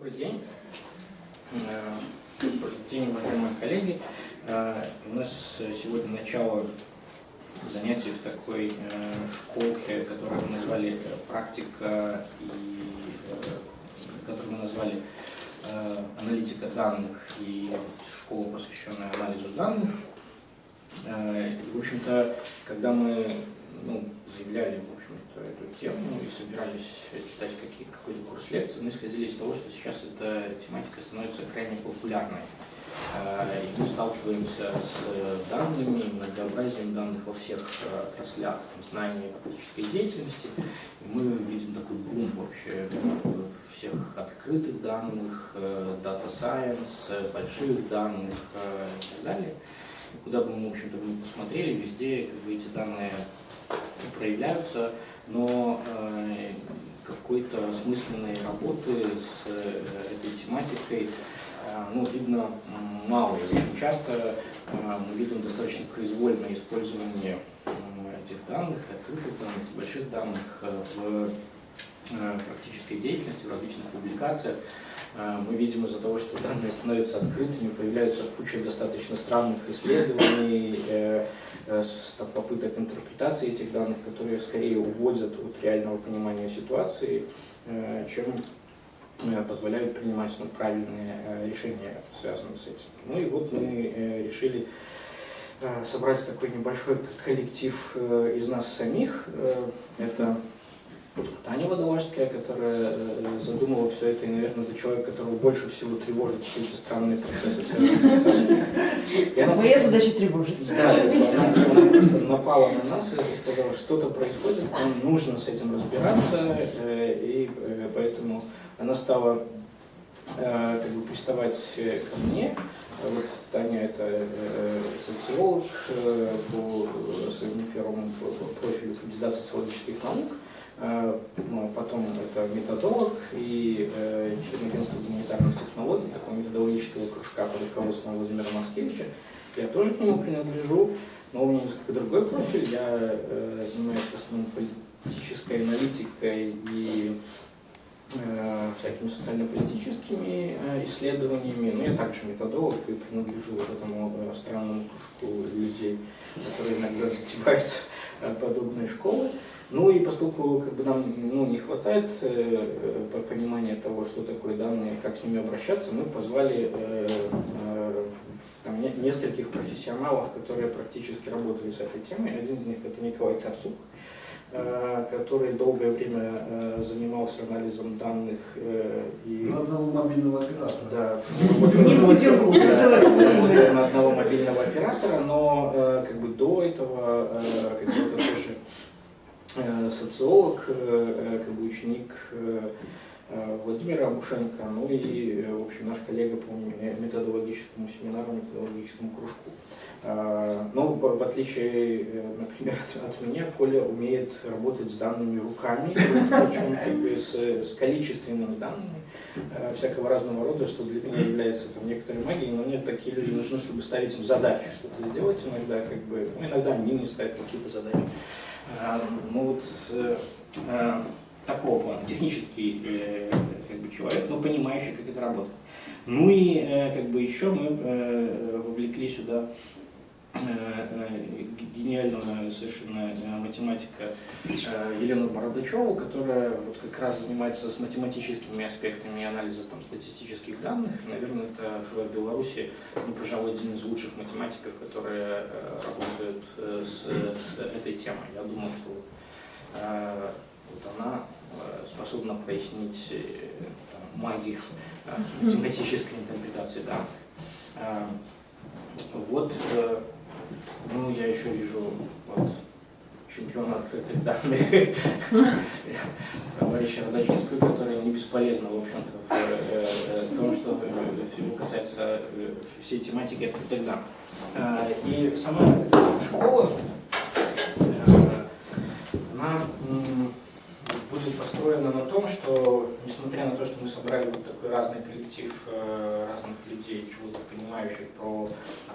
Добрый день. Добрый день, уважаемые коллеги. У нас сегодня начало занятий в такой школке, которую мы назвали «Практика» и которую мы назвали «Аналитика данных» и школа, посвященная анализу данных. И, в общем-то, когда мы заявляли, в общем-то, эту тему и собирались читать какой-то курс лекций, мы исходили из того, что сейчас эта тематика становится крайне популярной. И мы сталкиваемся с данными, многообразием данных во всех отраслях знания и практической деятельности. И мы видим такой бум вообще всех открытых данных, data science, больших данных и так далее. И куда бы мы, в общем-то, не посмотрели, везде эти данные проявляются, но какой-то осмысленной работы с этой тематикой видно мало. И очень часто мы видим достаточно произвольное использование этих данных, открытых данных, больших данных в практической деятельности, в различных публикациях. Мы видим из-за того, что данные становятся открытыми, появляются куча достаточно странных исследований, попыток интерпретации этих данных, которые скорее уводят от реального понимания ситуации, чем позволяют принимать правильные решения, связанные с этим. Ну и вот мы решили собрать такой небольшой коллектив из нас самих. Это Таня Водолажская, которая задумала все это, и, наверное, это человек, которого больше всего тревожит все эти странные процессы. Моя задача тревожиться. Да, она просто напала на нас и сказала, что-то происходит, нам нужно с этим разбираться, и поэтому она стала приставать ко мне. Вот Таня это социолог по своему первому профилю кандидат социологических наук. Потом это методолог и член агентства гуманитарных технологий, такого методологического кружка под руководством Владимира Маскевича. Я тоже к нему принадлежу, но у меня несколько другой профиль. Я занимаюсь в основном политической аналитикой и всякими социально-политическими исследованиями, но я также методолог и принадлежу вот этому странному кружку людей, которые иногда затевают подобные школы. Ну и поскольку нам не хватает понимания того, что такое данные, как с ними обращаться, мы позвали нескольких профессионалов, которые практически работали с этой темой. Один из них это Николай Кацук, который долгое время занимался анализом данных и одного мобильного оператора. Да, Не одного мобильного оператора, но до этого тоже социолог, ученик Владимира Абушенко, ну и, в общем, наш коллега по методологическому семинару, методологическому кружку. Но в отличие, например, от меня, Коля умеет работать с данными руками, причем с количественными данными всякого разного рода, что для меня является некоторой магией, но мне такие люди нужны, чтобы ставить им задачи, что-то сделать иногда, иногда они мне ставят какие-то задачи. Такого плана, технический человек, но понимающий, как это работает. Ну и еще мы вовлекли сюда гениального совершенно математика Елену Бородачеву, которая вот как раз занимается с математическими аспектами анализа статистических данных. Наверное, это в Беларуси, пожалуй, один из лучших математиков, которые работают с этой темой. Я думаю, что она способна прояснить магию математической интерпретации данных. Я еще вижу чемпиона открытых данных товарища Родачинскую, который не бесполезно, в общем-то, в том, что касается всей тематики открытых данных. И сама школа, она будет построена на том, что, несмотря на то, что мы собрали вот такой разный коллектив разных людей, чего-то понимающих про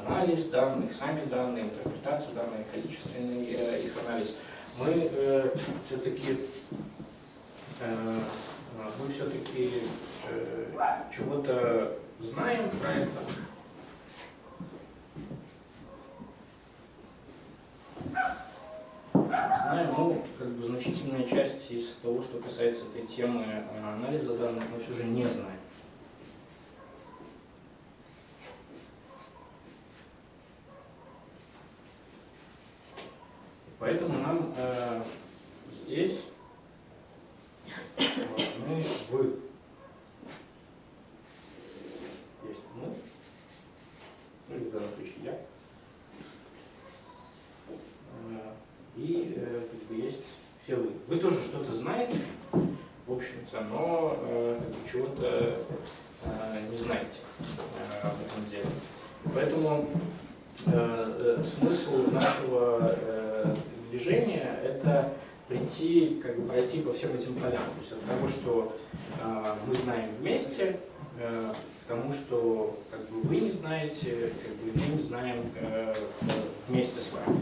анализ данных, сами данные, интерпретацию данных, количественный их анализ, мы все-таки чего-то знаем про это. Знаем, ну, как бы значительная часть из того, что касается этой темы анализа данных, мы все же не знаем. Поэтому нам здесь важны вы. Есть мы, ну или в данном случае я. И как бы есть все вы. Вы тоже что-то знаете, в общем-то, но чего-то не знаете в этом деле. Поэтому смысл нашего движения – это пройти по всем этим полям. То есть от того, что мы знаем вместе, к тому, что вы не знаете, мы не знаем вместе с вами.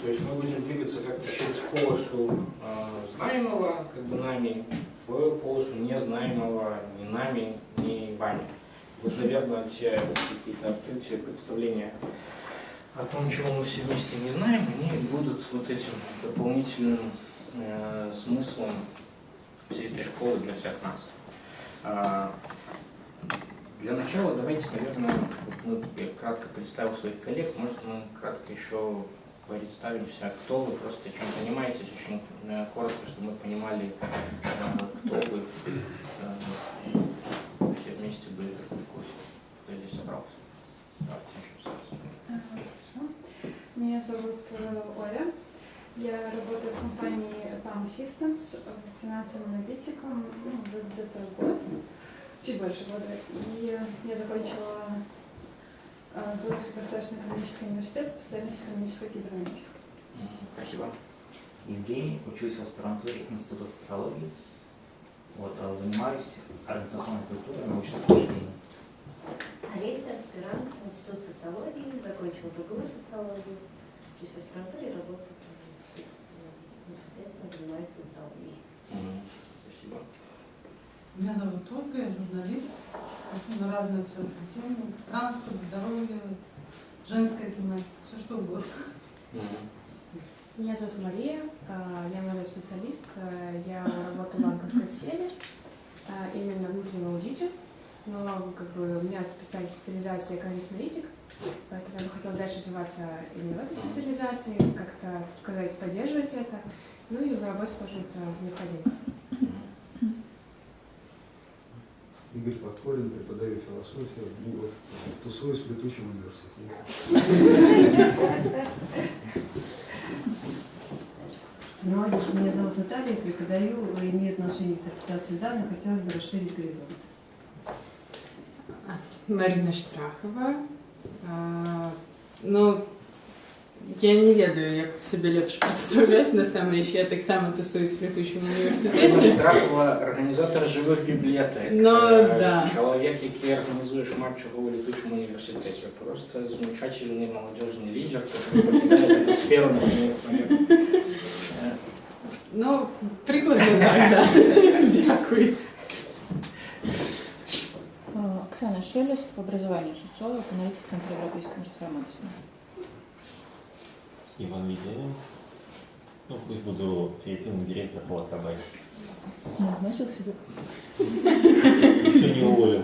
То есть мы будем двигаться как-то через полосу знаемого нами в полосу незнаемого ни нами, ни вами. Вот, наверное, те какие-то открытия, представления о том, чего мы все вместе не знаем, они будут вот этим дополнительным смыслом всей этой школы для всех нас. Для начала давайте, наверное, я кратко представил своих коллег, может мы кратко еще представимся, кто вы, просто чем занимаетесь, очень коротко, чтобы мы понимали, кто вы, все вместе были в курсе, кто здесь собрался. Меня зовут Оля. Я работаю в компании PAM Systems финансовым аналитиком уже где-то год, чуть больше года. И я закончила Белорусский государственный экономический университет, специальность экономической кибернетики. Спасибо. Евгений, учусь в аспирантуре Института социологии. Занимаюсь организационной культурой научных учреждений. Олеся, аспирант, Институт социологии, закончила другую социологию, учусь в аспирантуре, работаю непосредственно, занимаюсь социологией. Спасибо. Меня зовут Ольга, я журналист, пишу на разные абсолютно темы, транспорт, здоровье, женская тематика, все что угодно. Меня зовут Мария, я молодой специалист, я работаю в банковской сфере, именно в внутреннем аудите, но у меня специализация экономист-аналитик, поэтому я бы хотела дальше развиваться именно в этой специализации, как-то сказать, поддерживать это, ну и в работе тоже это необходимо. Игорь Подкорин, преподаю философию, тусуюсь в летучем университете. Молодежь, меня зовут Наталья, преподаю, имею отношение к интерпретации данных, хотелось бы расширить горизонт. Марина Штрахова. Я не ведаю, як себе лепш представляць, насамрэч, я таксама тусуюсь в летучем універсітэце. Штрахова – організатор живих бібліотек. Да. Человек, який организует шмат чего в летучем университете. Просто замечательный молодежный лидер, который покидает эту сферу, Прикладно так, да. Дякую. Оксана Шелест, по образованию социолог, аналитик Центра европейской трансформации. Иван Витянин. Пусть буду креативный директор по ЛКБ. Назначил себе. Никто не уволил.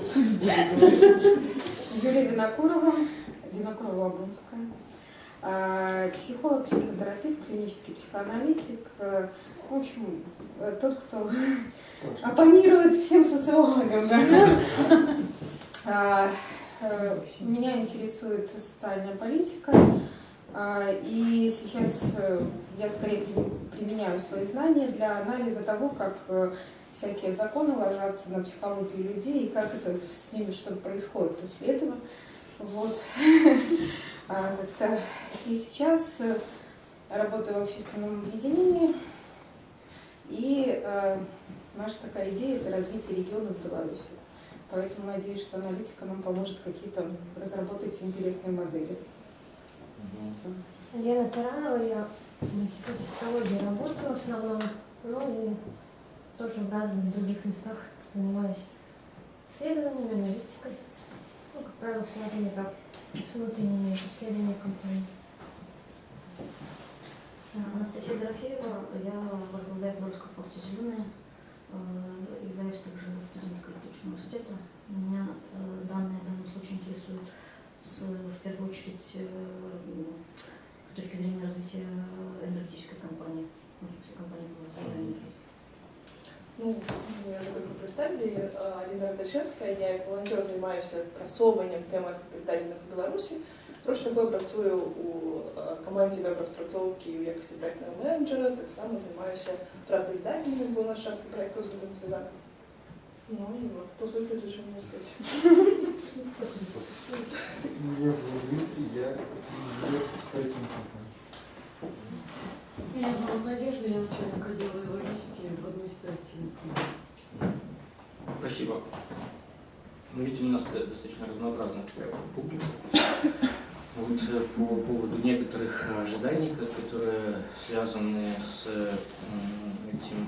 Юлия Винокурова-Облонская. Психолог, психотерапевт, клинический психоаналитик. В общем, тот, кто оппонирует всем социологам. Да? Меня интересует социальная политика. И сейчас я скорее применяю свои знания для анализа того, как всякие законы ложатся на психологию людей и как это с ними что-то происходит после этого. Вот. И сейчас работаю в общественном объединении. И наша такая идея – это развитие регионов в Беларуси. Поэтому надеюсь, что аналитика нам поможет какие-то разработать интересные модели. Лена Таранова, я в Институте социологии работаю в основном, и тоже в разных других местах занимаюсь исследованиями, аналитикой, ну, как правило, связанными как с внутренними исследованиями компании. Анастасия Дорофеева, я возглавляю Белорусскую партию «Зеленая», являюсь также студенткой Летучего университета. Меня данные в данном случае интересуют в первую очередь с точки зрения развития энергетической компании. Может быть, компания была «Зеленая энергетика». Ну, меня вже трохи представили. Аліна Радачевська, я як волонтер займаюся просовуванням тем відкритих дадзених у Білорусі. Прошу такою працюю у команді веб-розпрацовки у якості проєктного менеджера, так само займаюся працею з дадзеними, бо у нас часто проєкти з даних. Ну и вот, то свой предыдущий университет. Меня зовут Дмитрий, я инженер строительной компании. Меня зовут Надежда, я начальник отдела логистики в административной компании. Спасибо. Мы видим, у нас достаточно разнообразная публика. Вот по поводу некоторых ожиданий, которые связаны с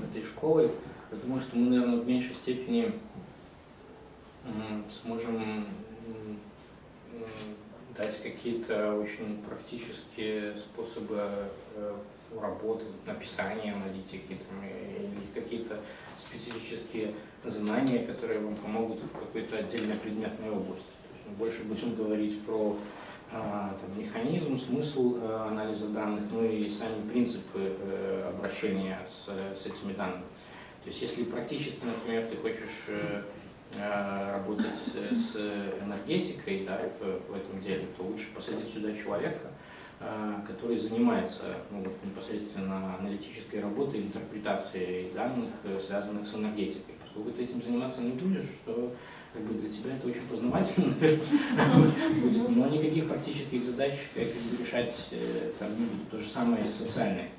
этой школой, я думаю, что мы, наверное, в меньшей степени сможем дать какие-то очень практические способы работы, написания аналитики или какие-то специфические знания, которые вам помогут в какой-то отдельной предметной области. То есть мы больше будем говорить про механизм, смысл анализа данных, ну и сами принципы обращения с этими данными. То есть если практически, например, ты хочешь работать с энергетикой, да, в этом деле, то лучше посадить сюда человека, который занимается непосредственно аналитической работой, интерпретацией данных, связанных с энергетикой. Поскольку ты этим заниматься не будешь, то для тебя это очень познавательно будет, но никаких практических задач решать там не будет. То же самое с социальной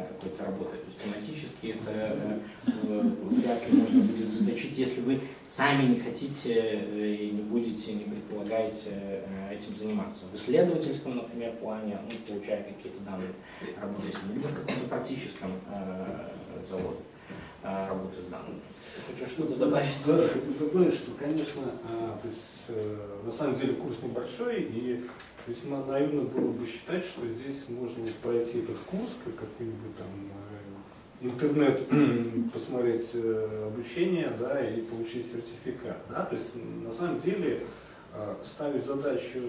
какой-то работой. То есть тематически это вряд ли можно будет заточить, если вы сами не хотите и не будете, не предполагаете этим заниматься. В исследовательском, например, плане, получая какие-то данные, работаете, либо в каком-то практическом заводе работы с данными. Хочешь что-то добавить? Да, хочу добавить, что, конечно, то есть, на самом деле курс небольшой, и весьма наивно было бы считать, что здесь можно пройти этот курс, как какой-нибудь там интернет, посмотреть обучение, да, и получить сертификат. Да? То есть, на самом деле, ставить задачу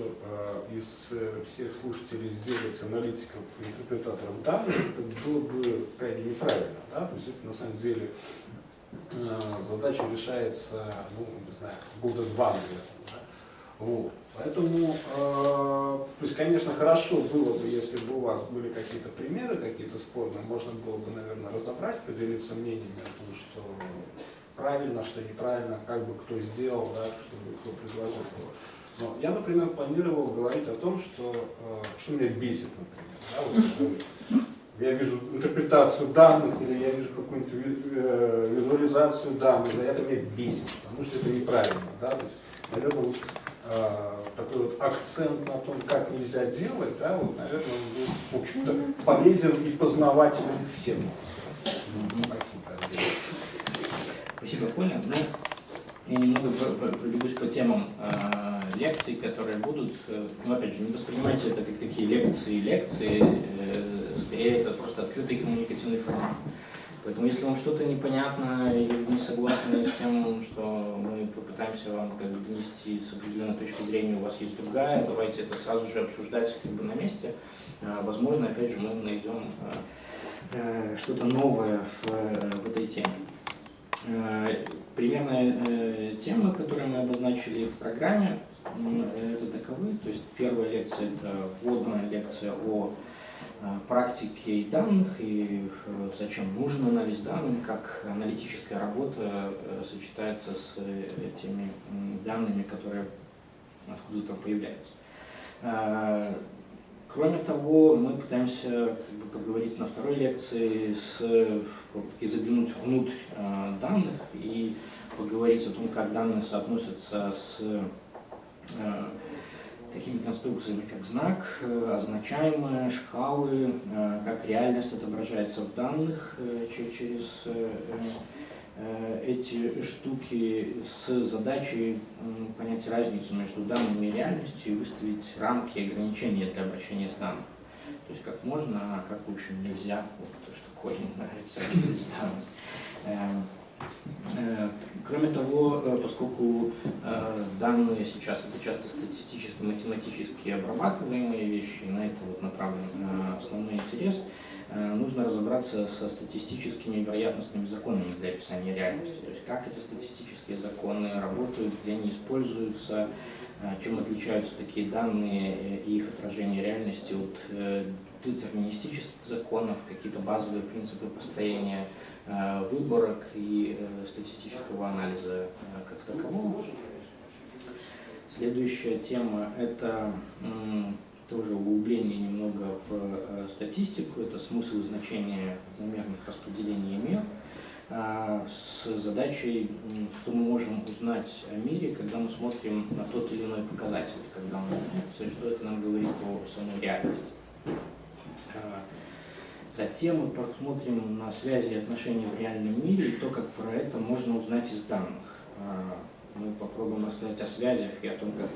из всех слушателей сделать аналитиков, интерпретаторов данных, это было бы крайне неправильно. Да? То есть это на самом деле задача решается, не знаю, года два, наверное. Да? Вот. Поэтому, то есть, конечно, хорошо было бы, если бы у вас были какие-то примеры, какие-то спорные, можно было бы, наверное, разобрать, поделиться мнениями о том, что правильно, что неправильно, как бы кто сделал, да, чтобы кто предложил. Но я, например, планировал говорить о том, что меня бесит, например. Да, вот, я вижу интерпретацию данных или я вижу какую-нибудь визуализацию данных, да, это меня бесит, потому что это неправильно. Да, то есть, наверное, вот, такой вот акцент на том, как нельзя делать, да, вот, наверное, он будет, в общем-то, полезен и познавателен всем. Спасибо, Коля. Ну, я немного пробегусь по темам лекций, которые будут. Но опять же, не воспринимайте это как такие лекции, скорее это просто открытый коммуникативный формат. Поэтому если вам что-то непонятно или вы не согласны с тем, что мы попытаемся вам донести с определенной точки зрения, у вас есть другая, давайте это сразу же обсуждать на месте. Возможно, опять же, мы найдем что-то новое в этой теме. Примерные темы, которые мы обозначили в программе, это таковы. То есть первая лекция – это вводная лекция о практике данных и зачем нужен анализ данных, как аналитическая работа сочетается с теми данными, которые откуда-то появляются. Кроме того, мы пытаемся поговорить на второй лекции, заглянуть внутрь данных и поговорить о том, как данные соотносятся с такими конструкциями, как знак, означаемые, шкалы, как реальность отображается в данных через эти штуки с задачей понять разницу между данными и реальностью и выставить рамки и ограничения для обращения с данными. То есть как можно, а как в общем нельзя, вот то, что Коле нравится с данными. Кроме того, поскольку данные сейчас это часто статистически, математически обрабатываемые вещи, и на это вот направлен основной интерес, нужно разобраться со статистическими вероятностными законами для описания реальности. То есть как эти статистические законы работают, где они используются, чем отличаются такие данные и их отражение реальности от детерминистических законов, какие-то базовые принципы построения выборок и статистического анализа как такового. Следующая тема – это тоже углубление немного в статистику, это смысл и значение одномерных распределений мер с задачей, что мы можем узнать о мире, когда мы смотрим на тот или иной показатель, когда мы меняется, и что это нам говорит о самой реальности. Затем мы посмотрим на связи и отношения в реальном мире и то, как про это можно узнать из данных. Мы попробуем рассказать о связях и о том, как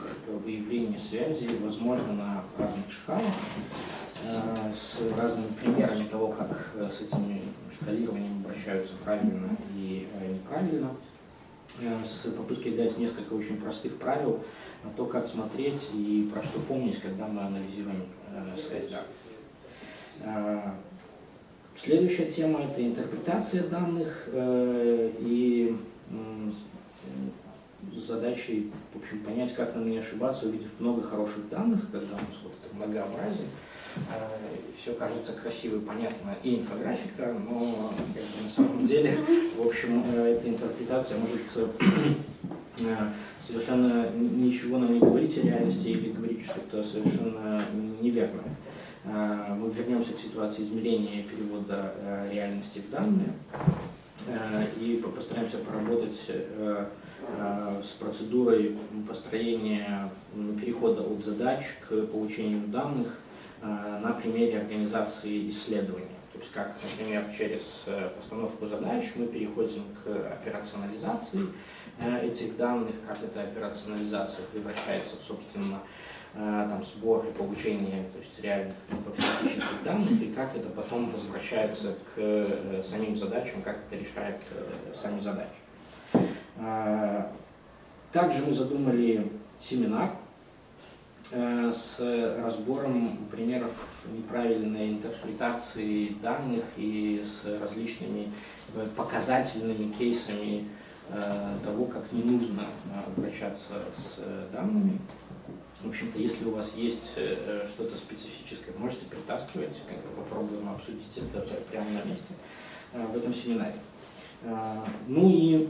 выявление связей возможно на разных шкалах, с разными примерами того, как с этим шкалированием обращаются правильно и неправильно, с попыткой дать несколько очень простых правил на то, как смотреть и про что помнить, когда мы анализируем связь данных. Следующая тема – это интерпретация данных и с задачей, в общем, понять, как нам не ошибаться, увидев много хороших данных, когда у нас вот это многообразие, все кажется красиво и понятно, и инфографика, но на самом деле, в общем, эта интерпретация может совершенно ничего нам не говорить о реальности или говорить что-то совершенно неверное. Мы вернемся к ситуации измерения и перевода реальности в данные и постараемся поработать с процедурой построения перехода от задач к получению данных на примере организации исследования. То есть как, например, через постановку задач мы переходим к операционализации этих данных, как эта операционализация превращается в, собственно, там, сбор и получение, то есть реальных инфографических данных, и как это потом возвращается к самим задачам, как это решает сами задачи. Также мы задумали семинар с разбором примеров неправильной интерпретации данных и с различными показательными кейсами того, как не нужно обращаться с данными. В общем-то, если у вас есть что-то специфическое, можете притаскивать, попробуем обсудить это прямо на месте в этом семинаре. Ну и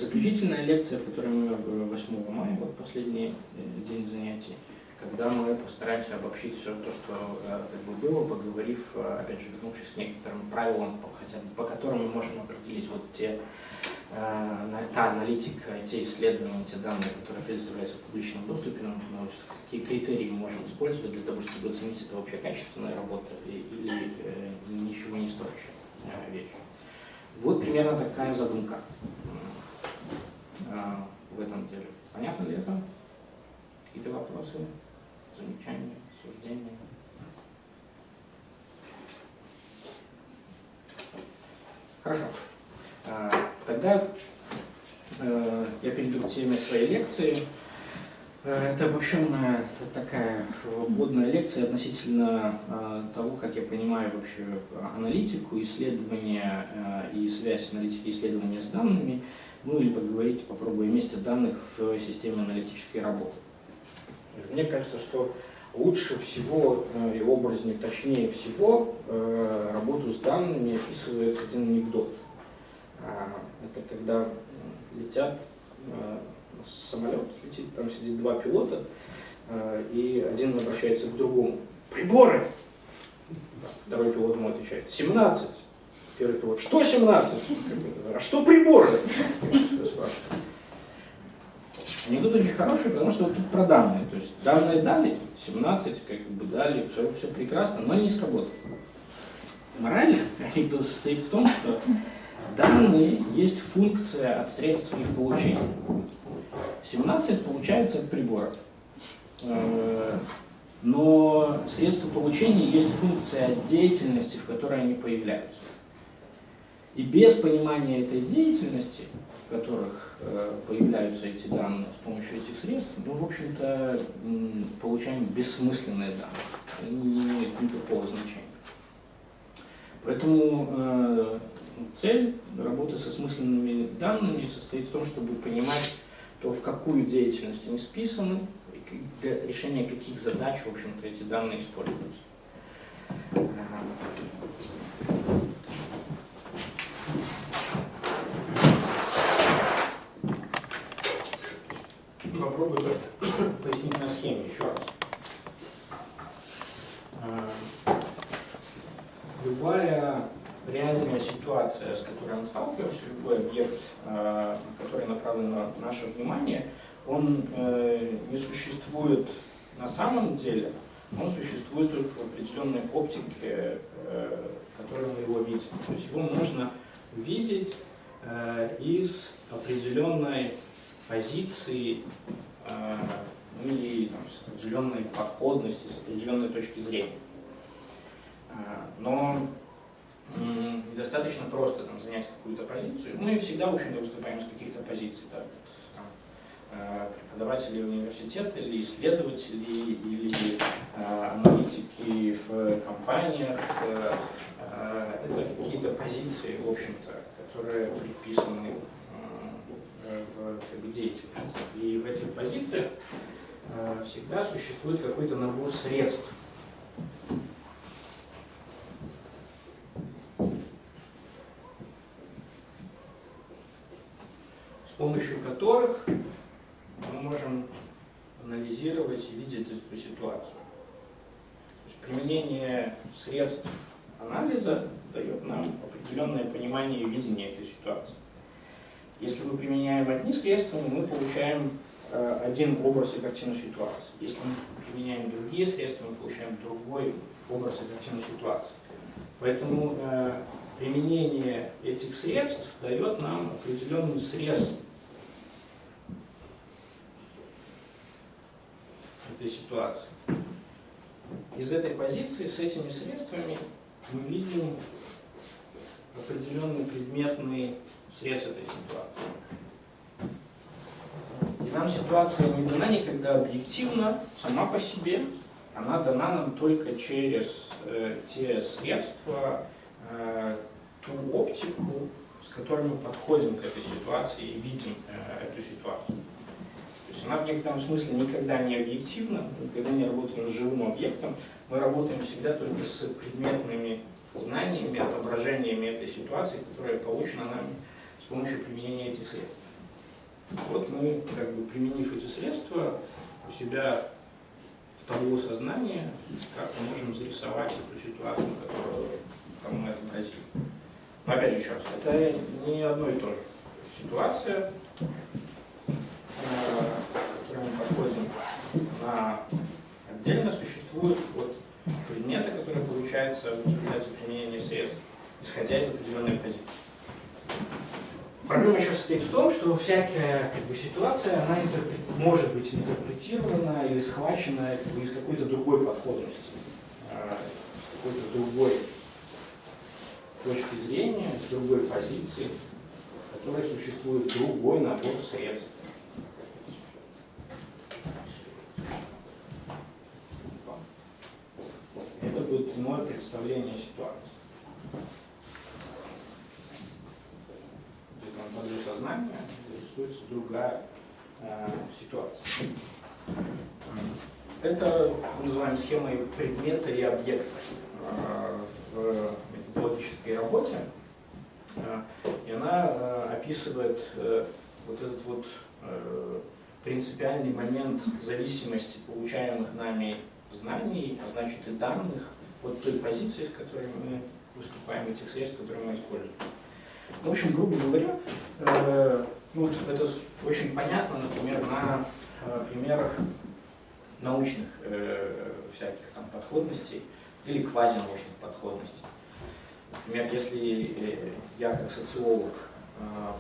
заключительная лекция, в которой мы 8 мая, вот последний день занятий, когда мы постараемся обобщить все то, что как бы было, поговорив, опять же, вернувшись к некоторым правилам, хотя бы по которым мы можем определить вот та аналитика, те исследования, те данные, которые предоставляются в публичном доступе, какие критерии мы можем использовать для того, чтобы оценить, это вообще качественная работа или ничего не стоящая вещь. Вот примерно такая задумка в этом деле. Понятно ли это? Какие-то вопросы, замечания, суждения? Хорошо. Тогда я перейду к теме своей лекции. Это обобщенная такая вводная лекция относительно того, как я понимаю вообще аналитику, исследования и связь аналитики и исследования с данными, ну или поговорить, попробую о месте данных в системе аналитической работы. Мне кажется, что лучше всего и образнее, точнее всего работу с данными описывает один анекдот. Это когда летят, самолет летит, там сидит два пилота, и один обращается к другому. Приборы! Второй пилот ему отвечает: 17. Первый пилот: что 17? А что приборы? Анекдот очень хороший, потому что вот тут про данные. То есть данные дали, 17, как бы дали, все прекрасно, но не сработало. мораль анекдота состоит в том, что данные есть функция от средств их получения. 17 получается от прибора. Но средства получения есть функция от деятельности, в которой они появляются. И без понимания этой деятельности, в которых появляются эти данные с помощью этих средств, мы, в общем-то, получаем бессмысленные данные. Они не имеют никакого значения. Поэтому цель работы со смысленными данными состоит в том, чтобы понимать, то, в какую деятельность они списаны, и для решения каких задач, в общем-то, эти данные используются. Попробую пояснить на схеме еще раз. Любая реальная ситуация, с которой мы сталкиваемся, любой объект, который направлен на наше внимание, он не существует на самом деле, он существует только в определенной оптике, в которой мы его видим. То есть его можно видеть из определенной позиции или с определенной подходности, с определенной точки зрения. Но недостаточно просто занять какую-то позицию. Мы всегда, в общем-то, выступаем с каких-то позиций. Да? Преподаватели университета, или исследователи, или аналитики в компаниях. Это какие-то позиции, в общем-то, которые предписаны в деятельности. И в этих позициях всегда существует какой-то набор средств. С помощью которых мы можем анализировать и видеть эту ситуацию. То есть применение средств анализа дает нам определенное понимание и видение этой ситуации. Если мы применяем одни средства, мы получаем один образ и картину ситуации. Если мы применяем другие средства, мы получаем другой образ и картину ситуации. Поэтому применение этих средств дает нам определенный срез этой ситуации. Из этой позиции, с этими средствами, мы видим определенный предметный срез этой ситуации. И нам ситуация не дана никогда объективно, сама по себе. Она дана нам только через те средства, ту оптику, с которой мы подходим к этой ситуации и видим эту ситуацию. То есть она в некотором смысле никогда не объективна, мы никогда не работаем с живым объектом, мы работаем всегда только с предметными знаниями, отображениями этой ситуации, которая получена нами с помощью применения этих средств. Вот мы, применив эти средства, у себя в того сознания, как мы можем зарисовать эту ситуацию, которую мы отобразили. Но опять же, еще раз, это не одно и то же. Ситуация, к которой мы подходим, отдельно существуют предметы, которые получаются в результате применения средств, исходя из определенной позиции. Проблема еще состоит в том, что всякая ситуация, она может быть интерпретирована или схвачена из какой-то другой подходности, с какой-то другой точки зрения, с другой позиции, в которой существует другой набор средств. Это будет иное представление ситуации. Внутри сознания рисуется другая ситуация. Это мы называем схемой предмета и объекта в методологической работе. И она описывает этот принципиальный момент зависимости получаемых нами знаний, а значит и данных, от той позиции, с которой мы выступаем, этих средств, которые мы используем. В общем, грубо говоря, это очень понятно, например, на примерах научных всяких подходностей или квазинаучных подходностей. Например, если я как социолог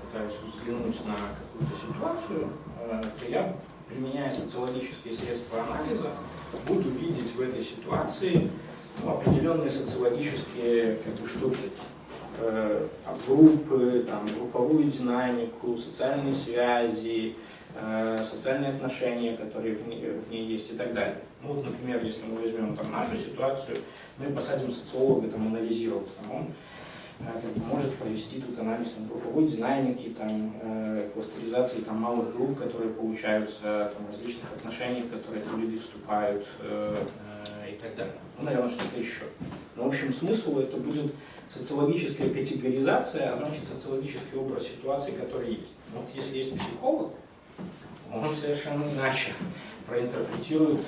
пытаюсь взглянуть на какую-то ситуацию, то я, применяя социологические средства анализа, буду видеть в этой ситуации определенные социологические штуки. Группы, групповую динамику, социальные связи, социальные отношения, которые в ней есть и так далее. Ну, вот, например, если мы возьмем нашу ситуацию, мы посадим социолога анализировать, он может провести тут анализ групповой динамики, кластеризации малых групп, которые получаются, различных отношений, в которые люди вступают и так далее. Ну, наверное, что-то еще. Но, в общем, смысл это будет социологическая категоризация, а значит социологический образ ситуации, который есть. Вот если есть психолог, он совершенно иначе проинтерпретирует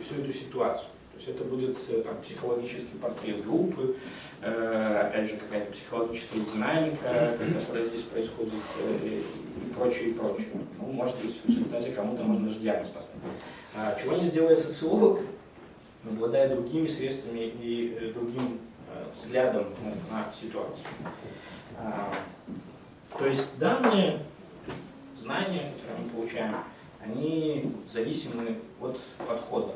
всю эту ситуацию. То есть это будет психологический портрет группы, опять же какая-то психологическая динамика, которая здесь происходит, и прочее, и прочее. Ну, может быть, в результате кому-то можно даже диагноз поставить. Чего не сделает социолог, обладая другими средствами и другим взглядом на ситуацию. То есть данные, знания, которые мы получаем, они зависимы от подхода,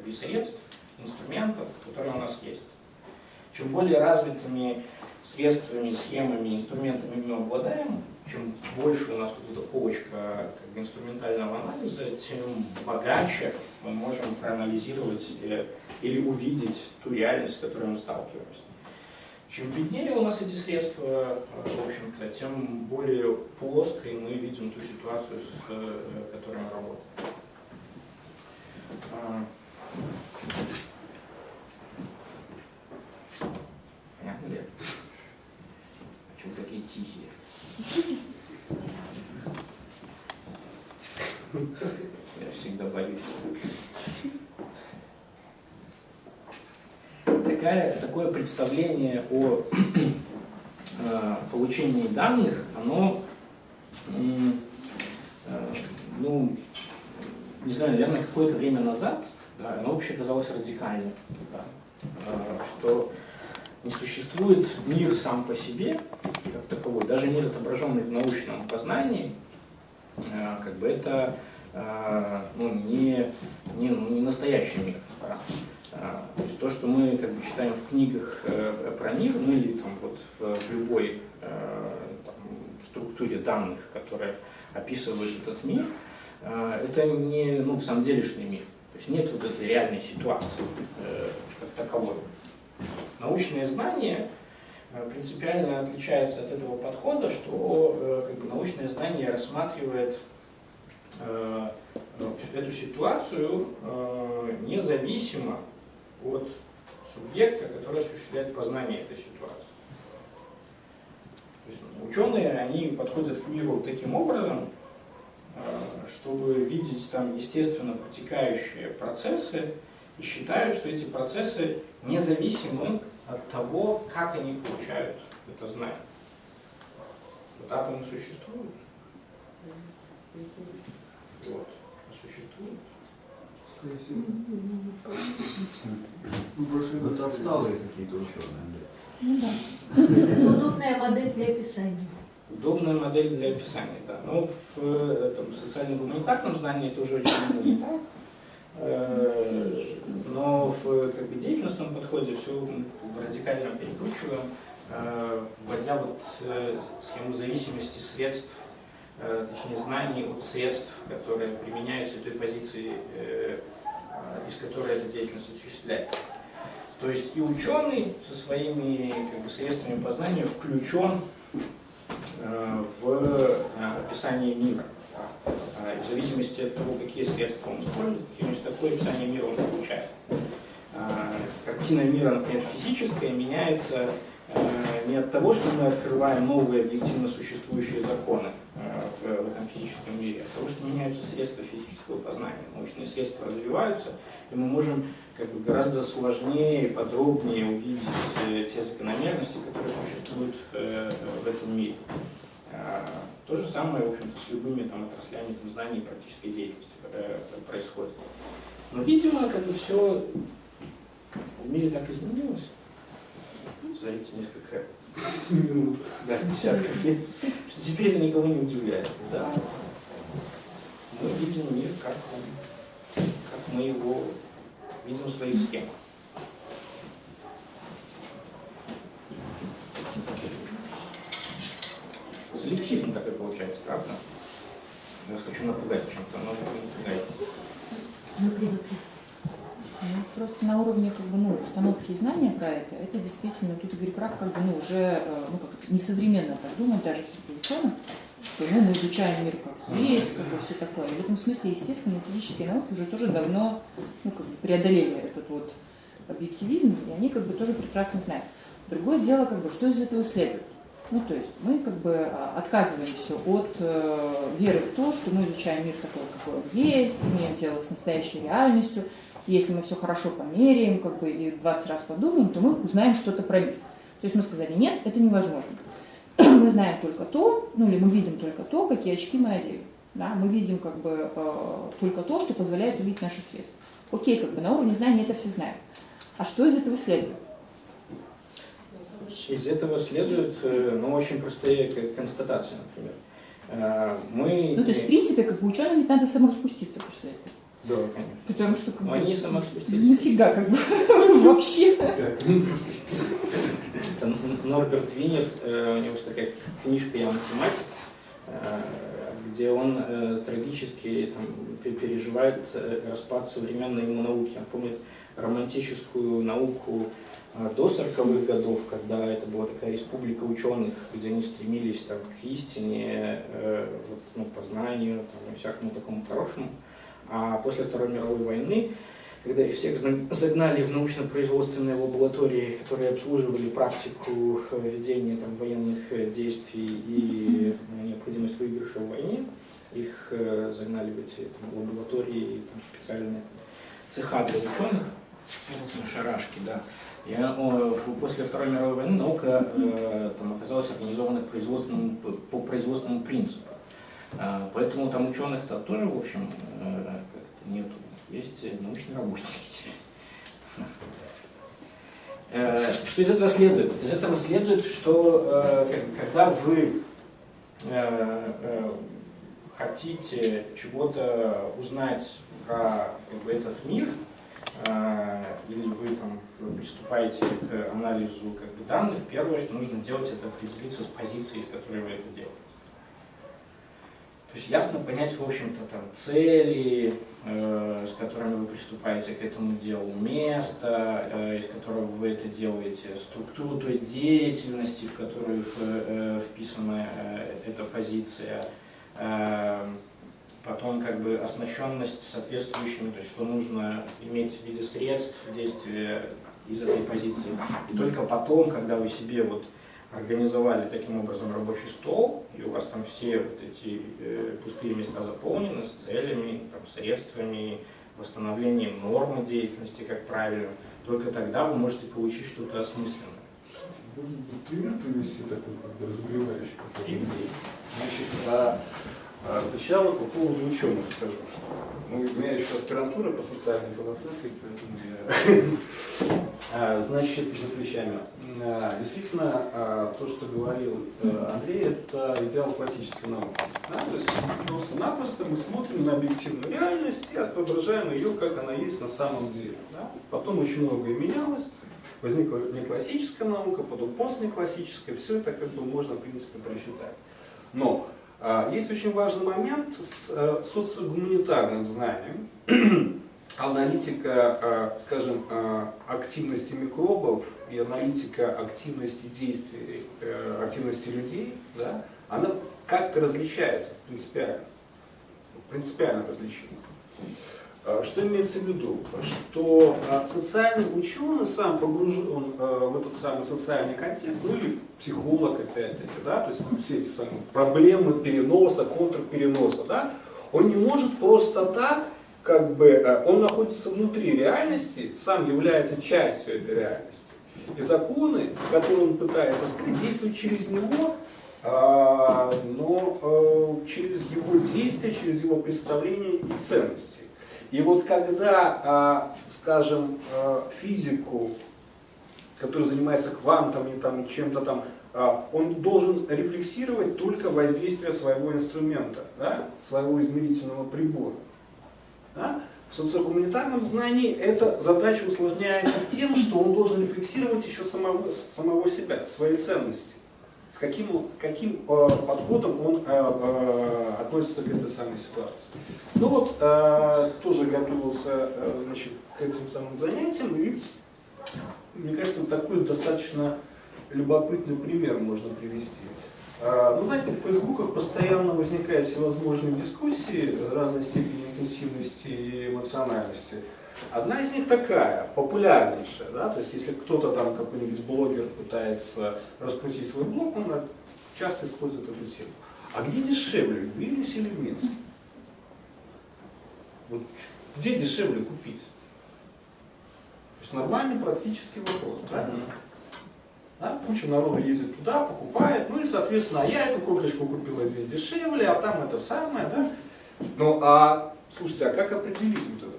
и средств, инструментов, которые у нас есть. Чем более развитыми средствами, схемами, инструментами мы обладаем, чем больше у нас вот эта полочка инструментального анализа, тем богаче мы можем проанализировать или увидеть ту реальность, с которой мы сталкиваемся. Чем беднее у нас эти средства, в общем-то, тем более плоской мы видим ту ситуацию, с которой мы работаем. Понятно ли? Почему такие тихие? Я всегда боюсь. Такое представление о получении данных, оно, не знаю, наверное, какое-то время назад, оно вообще казалось радикальным, что не существует мир сам по себе, как таковой, даже мир, отображенный в научном познании, это не настоящий мир. То есть то, что мы читаем в книгах про мир, или в любой структуре данных, которые описывают этот мир, это не в самом делешный мир. То есть нет вот этой реальной ситуации как таковой. Научное знание принципиально отличается от этого подхода, что научное знание рассматривает эту ситуацию независимо от субъекта, который осуществляет познание этой ситуации. То есть ученые, они подходят к миру таким образом, чтобы видеть там естественно протекающие процессы и считают, что эти процессы независимы от того, как они получают это знание. Вот атомы существуют. Вот. Существуют. Это отсталые какие-то ученые. Ну да. Это удобная модель для описания. Удобная модель для описания, да. Но в социально-гуманитарном знании это уже очень не так. Но в деятельностном подходе все радикально перекручиваем, вводя схему зависимости средств, точнее знаний от средств, которые применяются той позиции, из которой эта деятельность осуществляется. То есть и ученый со своими средствами познания включен в описание мира. И в зависимости от того, какие средства он использует, такое описание мира он получает. Картина мира, например, физическая, меняется не от того, что мы открываем новые объективно существующие законы в этом физическом мире, а от того, что меняются средства физического познания. Научные средства развиваются, и мы можем гораздо сложнее и подробнее увидеть те закономерности, которые существуют в этом мире. То же самое, в общем-то, с любыми отраслями знаний и практической деятельности происходит. Но, видимо, все в мире так изменилось за эти несколько минут, да, десятков лет, что теперь это никого не удивляет. Да. Мы видим мир, как мы его видим в своих схемах. Солипсизм такой получается, правда? Я вас хочу напугать чем-то, но вы не пугаетесь. Просто на уровне установки и знания про это действительно, тут Игорь прав, уже несовременно так думать, даже среди ученых, что мы изучаем мир как есть, все такое. И в этом смысле, естественно, физические науки уже тоже давно преодолели этот объективизм, и они тоже прекрасно знают. Другое дело, что из этого следует. То есть мы отказываемся от веры в то, что мы изучаем мир такой, какой он есть, имеем дело с настоящей реальностью. Если мы все хорошо померяем, и 20 раз подумаем, то мы узнаем что-то про мир. То есть мы сказали, нет, это невозможно. Мы знаем только то, или мы видим только то, какие очки мы одели. Да? Мы видим только то, что позволяет увидеть наши средства. Окей, на уровне знаний это все знают. А что из этого следует? Из этого следует очень простые констатации, например. То есть, в принципе, ученым ведь надо самораспуститься после этого. Да, конечно. Потому что они самораспустились. Нифига, вообще. Норберт Винер, у него есть такая книжка «Я математик», где он трагически переживает распад современной ему науки. Он помнит романтическую науку до 40-х годов, когда это была такая республика ученых, где они стремились к истине, познанию и всякому такому хорошему. А после Второй мировой войны, когда их всех загнали в научно-производственные лаборатории, которые обслуживали практику ведения военных действий и необходимость выигрыша в войне, их загнали в эти лаборатории и специальные цеха для ученых, шарашки, да. И после Второй мировой войны наука оказалась организована по производственному принципу. Поэтому ученых-то тоже, в общем, как-то нету. Есть научные работники теперь. Что из этого следует? Из этого следует, что когда вы хотите чего-то узнать про этот мир, или вы приступаете к анализу данных, первое, что нужно делать, это определиться с позицией, с которой вы это делаете. То есть ясно понять, в общем-то, цели, с которыми вы приступаете к этому делу, место, из которого вы это делаете, структуру той деятельности, в которую вписана эта позиция, потом оснащенность соответствующими, то есть что нужно иметь в виде средств действия из этой позиции. И только потом, когда вы себе организовали таким образом рабочий стол, и у вас все эти пустые места заполнены с целями, средствами, восстановлением нормы деятельности, как правильно, только тогда вы можете получить что-то осмысленное. Может быть, пример привести такой, разогревающий? Значит, сначала по поводу ученых скажу, что у меня еще аспирантура по социальной философии, поэтому я, значит, за плечами. Действительно, то, что говорил Андрей, это идеал классической науки. Да? То есть просто-напросто мы смотрим на объективную реальность и отображаем ее, как она есть на самом деле. Да? Потом очень многое менялось, возникла неклассическая наука, потом постнеклассическая, все это можно, в принципе, просчитать. Но есть очень важный момент с социогуманитарным знанием. Аналитика, скажем, активности микробов и аналитика активности действий, активности людей, да, она как-то различается принципиально различима. Что имеется в виду? Что социальный ученый сам погружен в этот самый социальный контекст, или психолог опять-таки, да, то есть все эти самые проблемы переноса, контрпереноса, да, он не может просто так, он находится внутри реальности, сам является частью этой реальности. И законы, которые он пытается открыть, действуют через него, но через его действия, через его представления и ценности. И когда, скажем, физику который занимается квантами, там, чем-то там, он должен рефлексировать только воздействие своего инструмента, да, своего измерительного прибора. Да? В социогуманитарном знании эта задача усложняется тем, что он должен рефлексировать еще самого себя, свои ценности, с каким подходом он относится к этой самой ситуации. Ну вот, тоже готовился, значит, к этим самым занятиям, и мне кажется, вот такой достаточно любопытный пример можно привести. Ну, знаете, в фейсбуках постоянно возникают всевозможные дискуссии разной степени интенсивности и эмоциональности. Одна из них такая, популярнейшая, да, то есть если кто-то там, какой-нибудь блогер пытается раскрутить свой блог, он часто использует эту тему. А где дешевле, в Вильнюсе или в Минске? Вот где дешевле купить? То есть нормальный практический вопрос, правильно? Да? Куча народу ездит туда, покупает, ну и, соответственно, а я эту кофточку купила здесь дешевле, а там это самое, да? Ну, а, слушайте, а как определить вот это?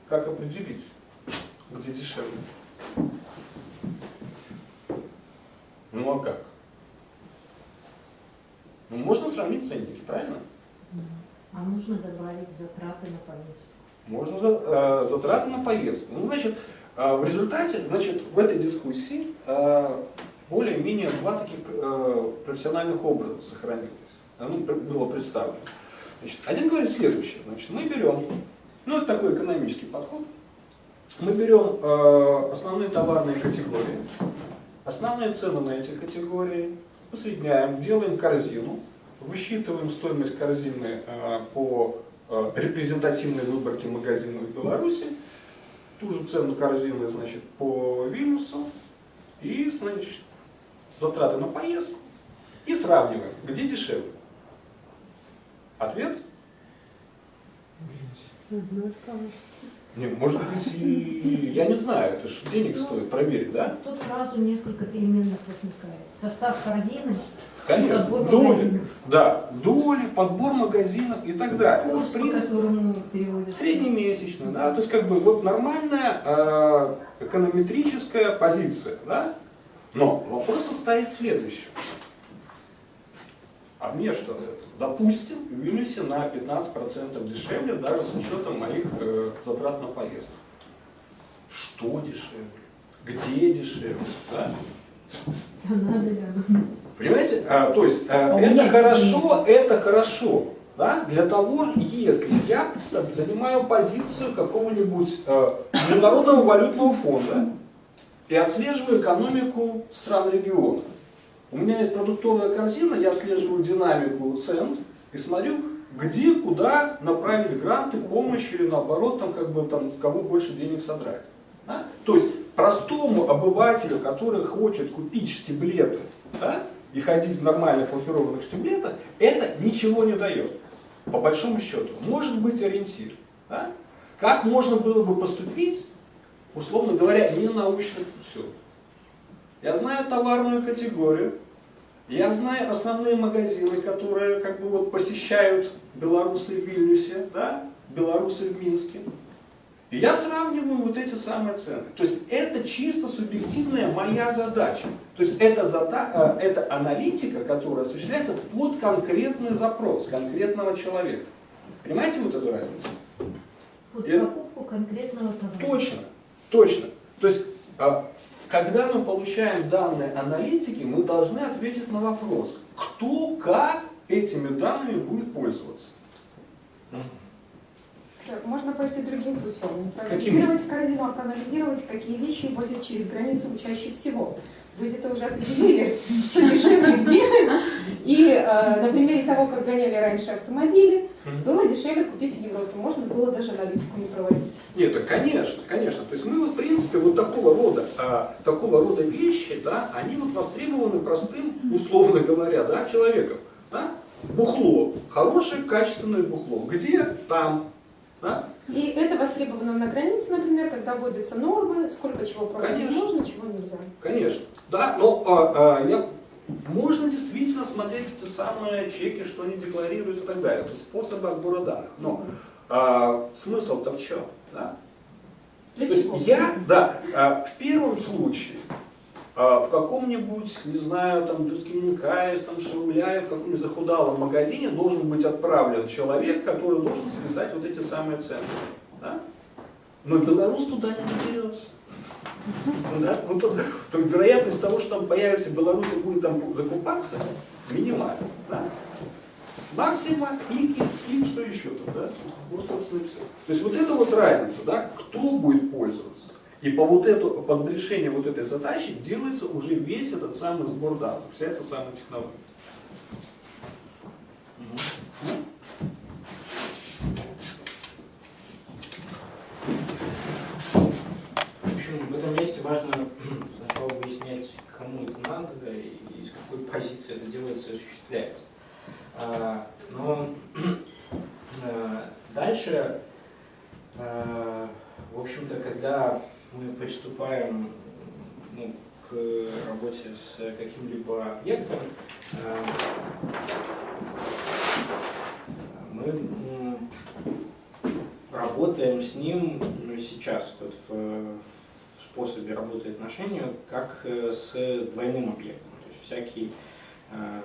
Как определить, где дешевле? Ну, а как? Ну, можно сравнить ценники, правильно? А нужно добавить затраты на поездку? Можно затраты на поездку. Ну, значит, в результате, значит, в этой дискуссии более-менее два таких профессиональных образа сохранилось. Ну, было представлено. Значит, один говорит следующее. Значит, мы берем, ну, это такой экономический подход, мы берем основные товарные категории, основные цены на эти категории, усредняем, делаем корзину, высчитываем стоимость корзины по репрезентативной выборке магазинов в Беларуси, ту же цену корзины, значит, по Вильнюсу и, значит, затраты на поездку и сравниваем, где дешевле. Ответ? Не, может быть, и я не знаю, это же денег стоит проверить, да? Тут сразу несколько переменных возникает. Состав корзины, конечно, подбор доли, магазинов. да, доли, подбор магазинов и так далее. Курс, по которому переводится. Среднемесячный, да, то есть как бы вот нормальная эконометрическая позиция, да? Но вопрос стоит следующий. А мне что это? Допустим, в Вильнюсе на 15% дешевле, даже с учетом моих затрат на поездку. Что дешевле? Где дешевле? Да? Надо ли? Понимаете? То есть это хорошо. Да? Для того, если я занимаю позицию какого-нибудь Международного валютного фонда и отслеживаю экономику стран региона. У меня есть продуктовая корзина, я отслеживаю динамику цен и смотрю, где, куда направить гранты, помощь или наоборот, там, как бы, там, с кого больше денег содрать. Да? То есть простому обывателю, который хочет купить штиблеты, да, и ходить в нормальных лакированных штиблетах, это ничего не дает. По большому счету. Может быть ориентир. Да? Как можно было бы поступить, условно говоря, не научно путем? Я знаю товарную категорию, я знаю основные магазины, которые как бы вот посещают белорусы в Вильнюсе, да? Белорусы в Минске. И я сравниваю вот эти самые цены. То есть это чисто субъективная моя задача. То есть это аналитика, которая осуществляется под конкретный запрос конкретного человека. Понимаете вот эту разницу? Под покупку конкретного товара. Точно, точно. То есть когда мы получаем данные аналитики, мы должны ответить на вопрос, кто как этими данными будет пользоваться. Можно пойти другим путем. Проанализировать корзину, проанализировать, какие вещи возят через границу чаще всего. Люди-то уже определили, что дешевле где. И на примере того, как гоняли раньше автомобили, было дешевле купить в Европе. Можно было даже аналитику не проводить. Нет, так конечно, конечно. То есть мы, вот, в принципе, вот такого рода вещи, да, они вот востребованы простым, условно говоря, да, человеком. Да? Бухло. Хорошее, качественное бухло. Где? Там. Да? И это востребовано на границе, например, когда вводятся нормы, сколько чего проводить можно, чего нельзя. Конечно. Да, но можно действительно смотреть эти самые чеки, что они декларируют и так далее. То есть способы отбора данных. Но смысл-то в чем? Да? То есть в первом случае в каком-нибудь, не знаю, там, Дускиненкаев, там, Шауляев, в каком-нибудь захудалом магазине должен быть отправлен человек, который должен списать вот эти самые цены. Да? Но белорус туда не доберется. Ну, да? Ну, то вероятность того, что там появится белорус и будет там закупаться, минимальна. Да? Максима, и что еще там, да? Вот, собственно, и все. То есть вот эта вот разница, да, кто будет пользоваться. И под решение вот этой задачи делается уже весь этот самый сбор данных, вся эта самая технология. В общем, в этом месте важно сначала выяснять, кому это надо и с какой позиции это делается и осуществляется. Но дальше, в общем-то, когда мы приступаем к работе с каким-либо объектом, мы работаем с ним сейчас в способе работы отношения как с двойным объектом. То есть всякий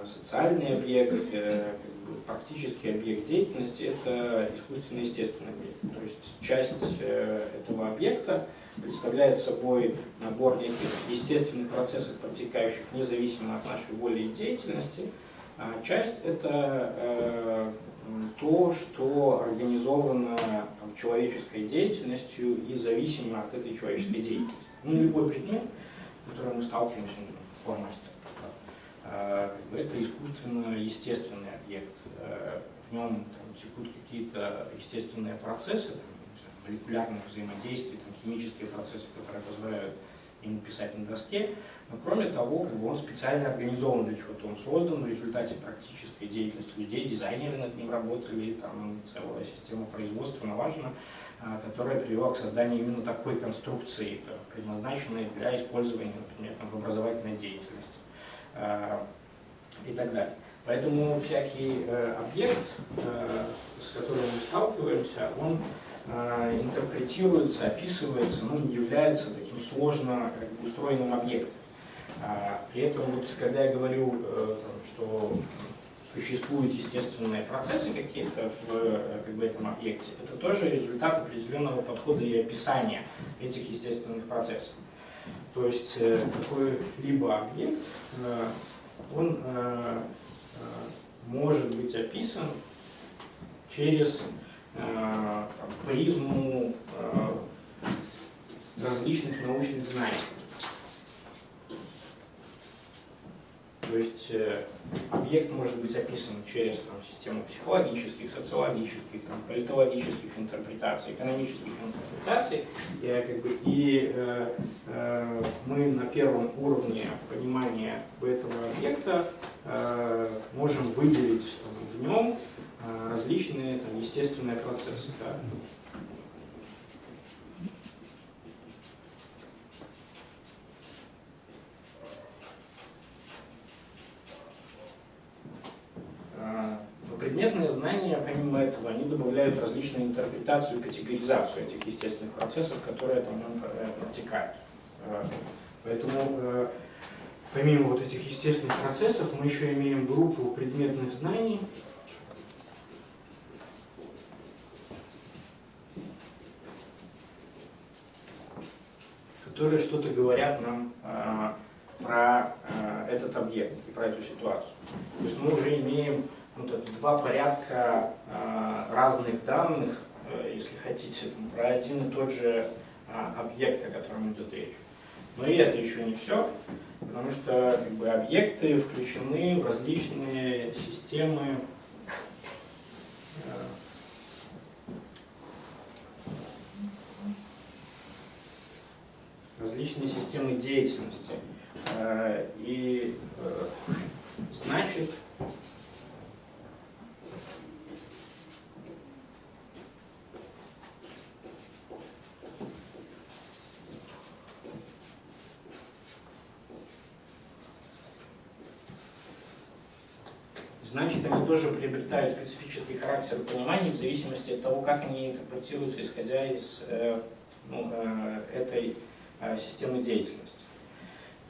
социальный объект, практический объект деятельности – это искусственно-естественный объект. То есть часть этого объекта представляет собой набор неких естественных процессов, протекающих независимо от нашей воли и деятельности, а часть – это то, что организовано человеческой деятельностью и зависимо от этой человеческой деятельности. Ну, любой предмет, с которым мы сталкиваемся, фломастер, это искусственно-естественный объект. В нем текут какие-то естественные процессы, молекулярных взаимодействий, химические процессы, которые позволяют ему писать на доске. Но кроме того, он специально организован для чего-то, он создан в результате практической деятельности людей, дизайнеры над ним работали, там целая система производства налажена, которая привела к созданию именно такой конструкции, предназначенной для использования, например, в образовательной деятельности и так далее. Поэтому всякий объект, с которым мы сталкиваемся, он интерпретируется, описывается, но не является таким сложно устроенным объектом. При этом, вот, когда я говорю, что существуют естественные процессы какие-то в этом объекте, это тоже результат определенного подхода и описания этих естественных процессов. То есть какой-либо объект, он может быть описан через призму различных научных знаний. То есть объект может быть описан через систему психологических, социологических, политологических интерпретаций, экономических интерпретаций. И мы на первом уровне понимания этого объекта можем выделить в нем различные естественные процессы. Да. Предметные знания, помимо этого, они добавляют различные интерпретацию и категоризацию этих естественных процессов, которые там протекают. Поэтому, помимо вот этих естественных процессов, мы еще имеем группу предметных знаний, которые что-то говорят нам про этот объект и про эту ситуацию. То есть мы уже имеем два порядка разных данных, если хотите, про один и тот же объект, о котором идет речь. Но и это еще не все, потому что объекты включены в различные системы деятельности. И значит, они тоже приобретают специфический характер понимания в зависимости от того, как они интерпретируются, исходя из этой системы деятельности.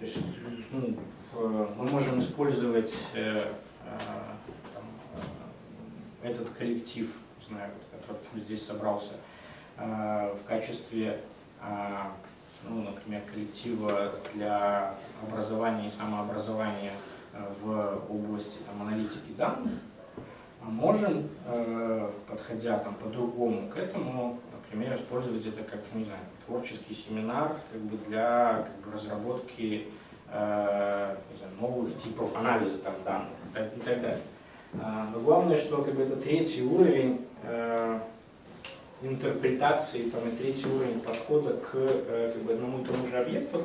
То есть мы можем использовать этот коллектив, не знаю, который здесь собрался, в качестве, например, коллектива для образования и самообразования в области аналитики данных, а можем, подходя по-другому к этому, например, использовать это как, не знаю, творческий семинар для разработки новых типов анализа данных и так далее. Но главное, что это третий уровень интерпретации и третий уровень подхода к одному и тому же объекту.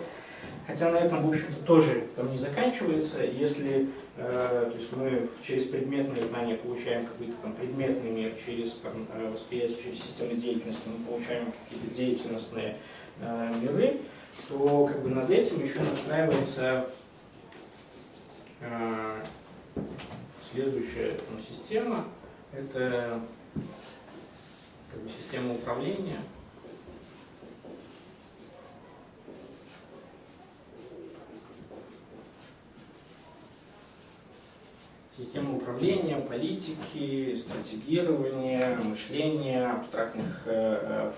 Хотя на этом, в общем-то, тоже не заканчивается. Если то есть мы через предметные знания получаем какой-то предметный мир, через восприятие, через систему деятельности мы получаем какие-то деятельностные миры, то над этим еще настраивается следующая система. Это система управления. Система управления, политики, стратегирования, мышления, абстрактных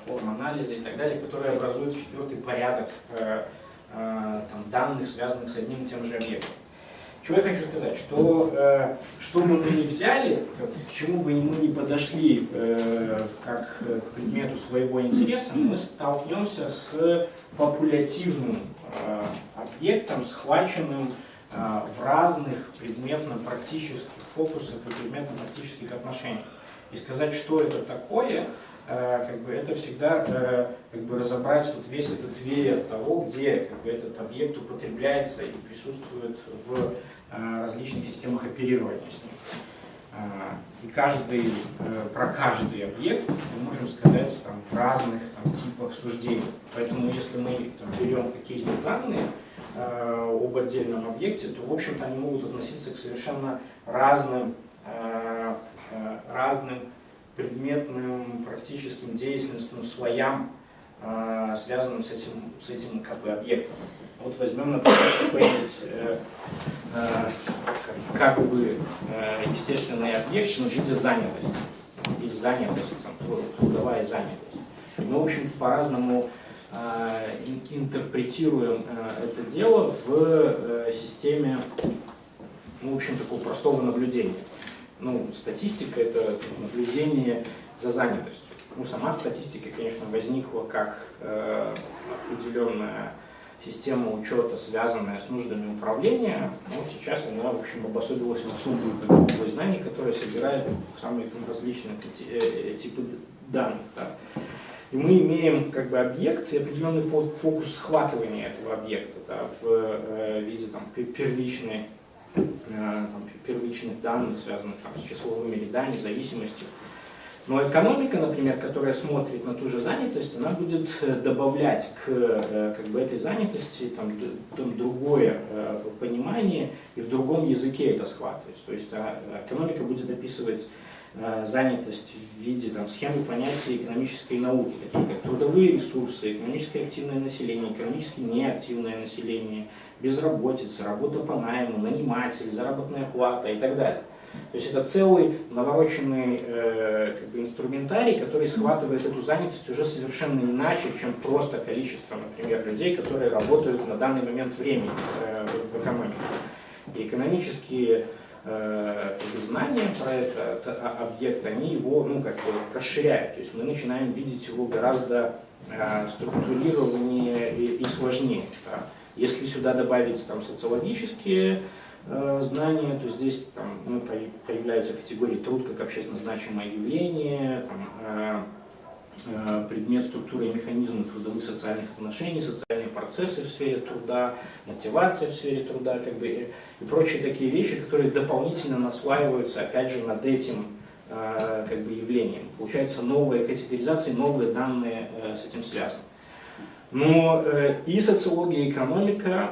форм анализа и так далее, которые образуют четвертый порядок данных, связанных с одним и тем же объектом. Чего я хочу сказать, что бы мы ни взяли, к чему бы мы ни подошли как к предмету своего интереса, мы столкнемся с популятивным объектом, схваченным в разных предметно-практических фокусах и предметно-практических отношениях. И сказать, что это такое, это всегда разобрать весь этот веер того, где этот объект употребляется и присутствует в различных системах оперирования с ним. И про каждый объект мы можем сказать в разных типах суждений. Поэтому если мы берем какие-то данные об отдельном объекте, то в общем-то они могут относиться к совершенно разным предметным, практическим, деятельностным слоям, связанным с этим объектом. Вот возьмем, например, какой-нибудь естественный объект в виде занятости. Есть занятость, трудовая занятость. И мы, в общем, по-разному интерпретируем это дело в системе, в общем, такого простого наблюдения. Статистика – это наблюдение за занятостью. Сама статистика, конечно, возникла как определенная система учета, связанная с нуждами управления, но сейчас она, в общем, обособилась в особую область знаний, которая собирает самые различные типы данных. Да. И мы имеем объект и определенный фокус схватывания этого объекта, да, в виде первичных данных, связанных с числовыми рядами, зависимостью. Но экономика, например, которая смотрит на ту же занятость, она будет добавлять к этой занятости другое понимание и в другом языке это схватывать. То есть экономика будет описывать занятость в виде схемы понятия экономической науки, такие как трудовые ресурсы, экономически активное население, экономически неактивное население, безработица, работа по найму, наниматель, заработная плата и так далее. То есть это целый навороченный инструментарий, который схватывает эту занятость уже совершенно иначе, чем просто количество, например, людей, которые работают на данный момент времени в экономике. И экономические знания про этот объект, они его расширяют. То есть мы начинаем видеть его гораздо структурированнее и сложнее. Да. Если сюда добавить социологические знания, то здесь появляются категории труд как общественно значимое явление, предмет структуры и механизмы трудовых социальных отношений, социальные процессы в сфере труда, мотивация в сфере труда, и прочие такие вещи, которые дополнительно наслаиваются, опять же, над этим явлением. Получается новая категоризация, новые данные с этим связаны. Но и социология, и экономика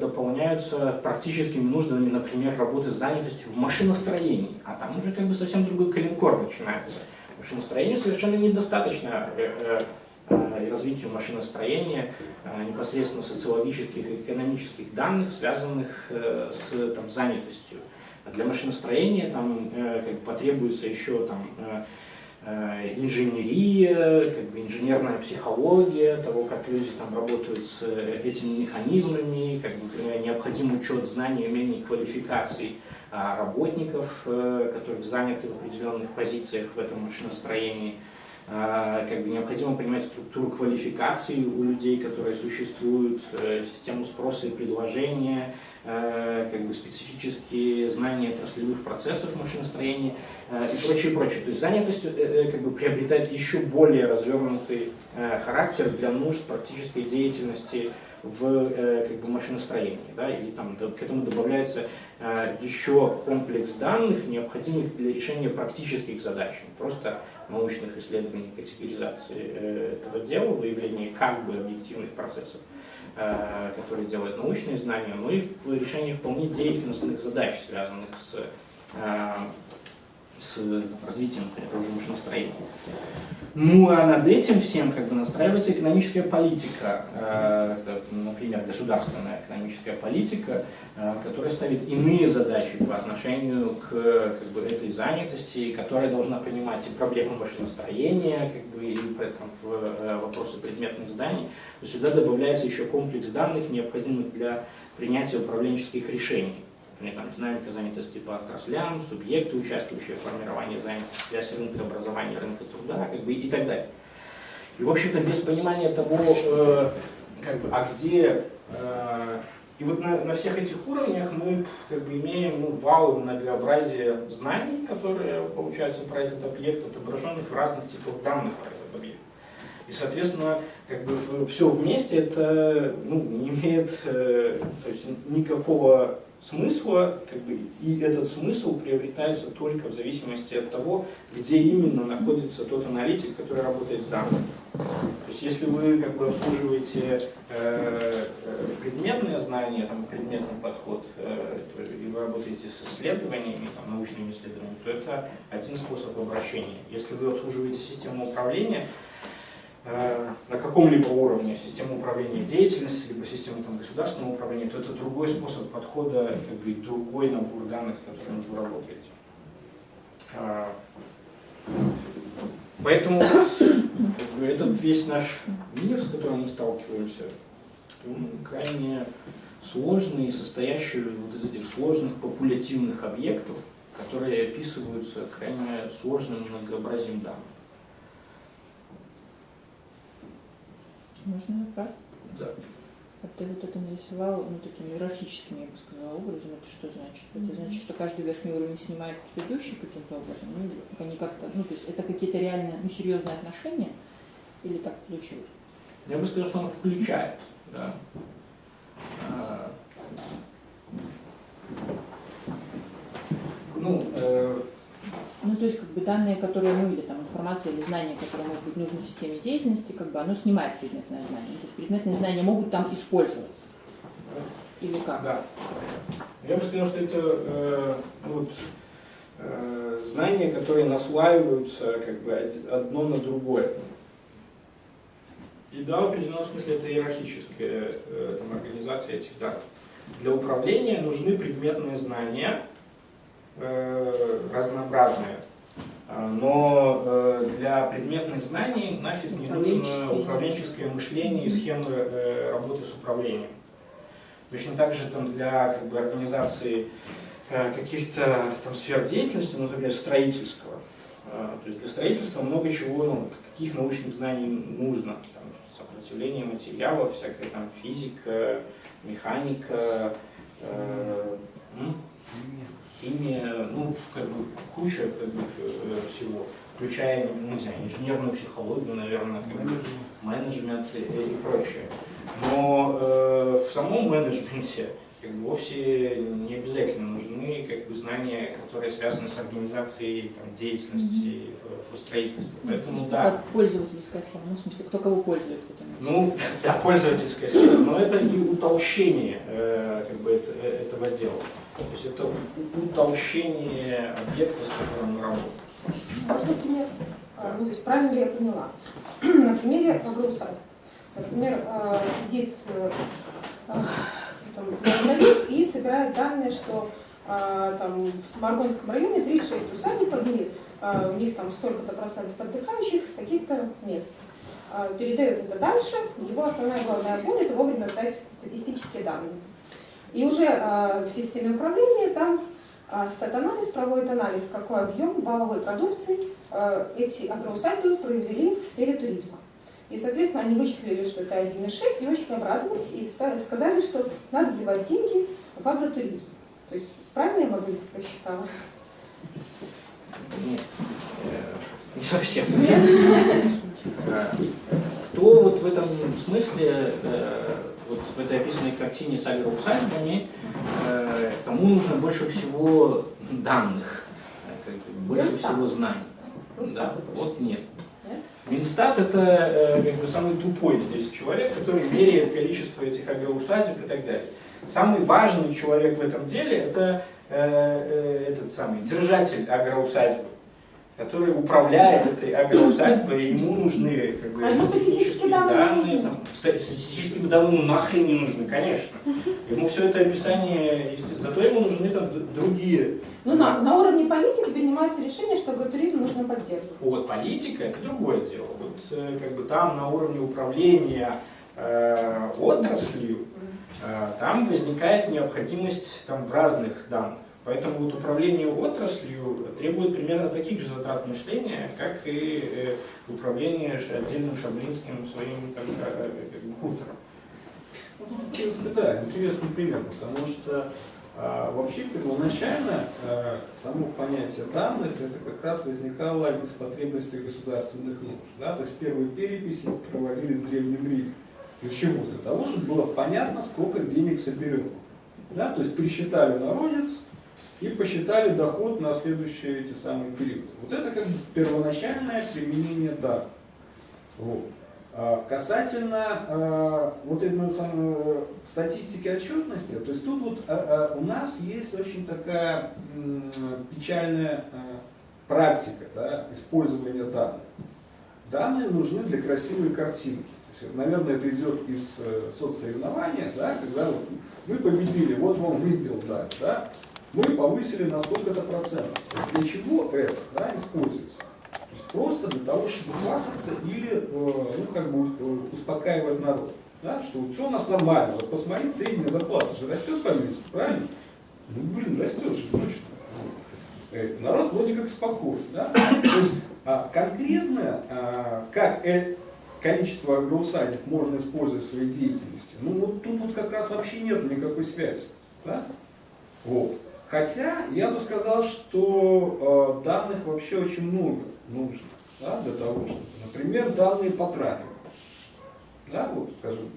дополняются практическими нуждами, например, работы с занятостью в машиностроении, а там уже совсем другой коленкор начинается. Машиностроению совершенно недостаточно и развитию машиностроения непосредственно социологических и экономических данных, связанных с там, занятостью. А для машиностроения там как бы потребуется еще там, инженерия, как бы инженерная психология того, как люди там работают с этими механизмами, как бы необходим учет знаний, умений, квалификаций работников, которые заняты в определенных позициях в этом машиностроении. Как бы необходимо понимать структуру квалификации у людей, которые существуют, систему спроса и предложения, как бы специфические знания отраслевых процессов машиностроения и прочее, прочее. То есть занятость как бы приобретает еще более развернутый характер для нужд практической деятельности в как бы, машиностроении. Да, и там, к этому добавляется еще комплекс данных, необходимых для решения практических задач, не просто научных исследований, категоризации этого дела, выявления как бы объективных процессов, которые делают научные знания, но и в решении вполне деятельностных задач, связанных с развитием машиностроения. Ну а над этим всем как бы настраивается экономическая политика, например, государственная экономическая политика, которая ставит иные задачи по отношению к как бы, этой занятости, которая должна принимать и проблемы машиностроения, как бы, и вопросы предметных зданий. То сюда добавляется еще комплекс данных, необходимых для принятия управленческих решений. Там, динамика занятости по отраслям, субъекты, участвующие в формировании занятости, связь рынка образования, рынка труда, как бы, и так далее. И, в общем-то, без понимания того, как бы, где... И вот на всех этих уровнях мы как бы, имеем вал многообразия знаний, которые получаются про этот объект, отображенных в разных типах данных про этот объект. И, соответственно, как бы, все вместе это не имеет то есть, никакого смысла, как бы, и этот смысл приобретается только в зависимости от того, где именно находится тот аналитик, который работает с данными. То есть если вы как бы, обслуживаете предметные знания, там, предметный подход, и вы работаете с исследованиями, там, научными исследованиями, то это один способ обращения. Если вы обслуживаете систему управления, на каком-либо уровне системы управления деятельности, либо системы там, государственного управления, то это другой способ подхода, как бы, другой набор данных, с которыми вы работаете. Поэтому как бы, этот весь наш мир, с которым мы сталкиваемся, он крайне сложный, состоящий вот из этих сложных популятивных объектов, которые описываются крайне сложным многообразием данных. Можно вопрос? Да. А ты вот это нарисовал таким иерархическим, я бы сказала, образом. Это что значит? Это значит, что каждый верхний уровень снимает предыдущий каким-то образом? Ну, или они как-то, то есть это какие-то реально серьезные отношения? Или так получилось? Я бы сказал, что он включает. Да. То есть, как бы данные, которые, или там информация или знания, которые, может быть, нужны в системе деятельности, как бы оно снимает предметное знание. То есть предметные знания могут там использоваться. Или как? Да. Я бы сказал, что это знания, которые наслаиваются как бы одно на другое. И да, в определенном смысле это иерархическая организация этих данных. Для управления нужны предметные знания, разнообразные, но для предметных знаний нафиг не нужно управленческое мышление и схемы работы с управлением. Точно так же там, для как бы, организации каких-то там, сфер деятельности, например, строительства. То есть для строительства много чего, каких научных знаний нужно. Там, сопротивление материалов, всякая там физика, механика, химия, как бы куча как бы, всего, включая, не знаю, инженерную психологию, наверное, как бы, менеджмент и прочее. Но в самом менеджменте как бы, вовсе не обязательно нужны как бы, знания, которые связаны с организацией там, деятельности в строительстве. Поэтому, да. Пользовательская схема, в смысле, кто кого пользует в этом? Да, пользовательская схема, но это и утолщение как бы, этого дела. То есть это утолщение объекта, с которым мы работаем. Можно пример? Ну, то есть правильно ли я поняла? На примере агроусадьбы. Например, сидит человек и собирает данные, что там, в Маргонском районе 36 усадеб, у них там столько-то процентов отдыхающих с таких-то мест. Передает это дальше, его основная главная боль – это вовремя сдать статистические данные. И уже в системе управления там стат-анализ проводит анализ, какой объем валовой продукции эти агроусадьбы произвели в сфере туризма. И, соответственно, они вычислили, что это 1,6, и очень обрадовались, и сказали, что надо вливать деньги в агротуризм. То есть правильно я модель посчитала? Нет, не совсем. Кто вот в этом смысле, вот в этой описанной картине с агроусадьбами, кому нужно больше всего данных, больше всего знаний? Да, вот нет. Минстат — это как бы самый тупой здесь человек, который меряет количество этих агроусадеб и так далее. Самый важный человек в этом деле — это этот самый держатель агроусадьбы, который управляет этой агроусадьбой, и ему нужны как бы, ему статистические данные там, статистические данные нахрен не нужны, конечно. Ему все это описание, зато ему нужны там другие. Ну, на уровне политики принимаются решения, что агротуризм нужно поддерживать. Вот политика — это другое дело. Вот как бы там на уровне управления отраслью, там возникает необходимость там, в разных данных. Поэтому вот управление отраслью требует примерно таких же затрат мышления, как и управление отдельным шаблинским своим хутором. Ну, тут, в принципе, да, интересный пример, потому что вообще первоначально само понятие данных это как раз возникало из потребностей государственных нужд. Да? То есть первые переписи проводились в Древнем Риме. Для чего? Для того, чтобы было понятно, сколько денег соберем. Да? То есть присчитали народец и посчитали доход на следующие эти самые периоды. Вот это как бы первоначальное применение данных. Вот. Касательно вот этой статистики отчетности, то есть тут вот у нас есть очень такая печальная практика, да, использования данных. Данные нужны для красивой картинки. То есть, наверное, это идет из соцсоревнования, да, когда вот мы победили, вот вам выпил, да, мы повысили на столько-то процентов. Для чего это используется? То есть просто для того, чтобы хвастаться или успокаивать народ. Да? Что вот все у нас нормально. Вот посмотри, средняя зарплата же растет по месяцу, правильно? Ну блин, растет же точно. Народ вроде как спокоен. Да? То есть конкретно, как количество агроусадеб можно использовать в своей деятельности, ну вот тут вот как раз вообще нет никакой связи. Да? Вот. Хотя я бы сказал, что данных вообще очень много нужно, да, для того, чтобы, например, данные по трафику. Да, вот, скажем,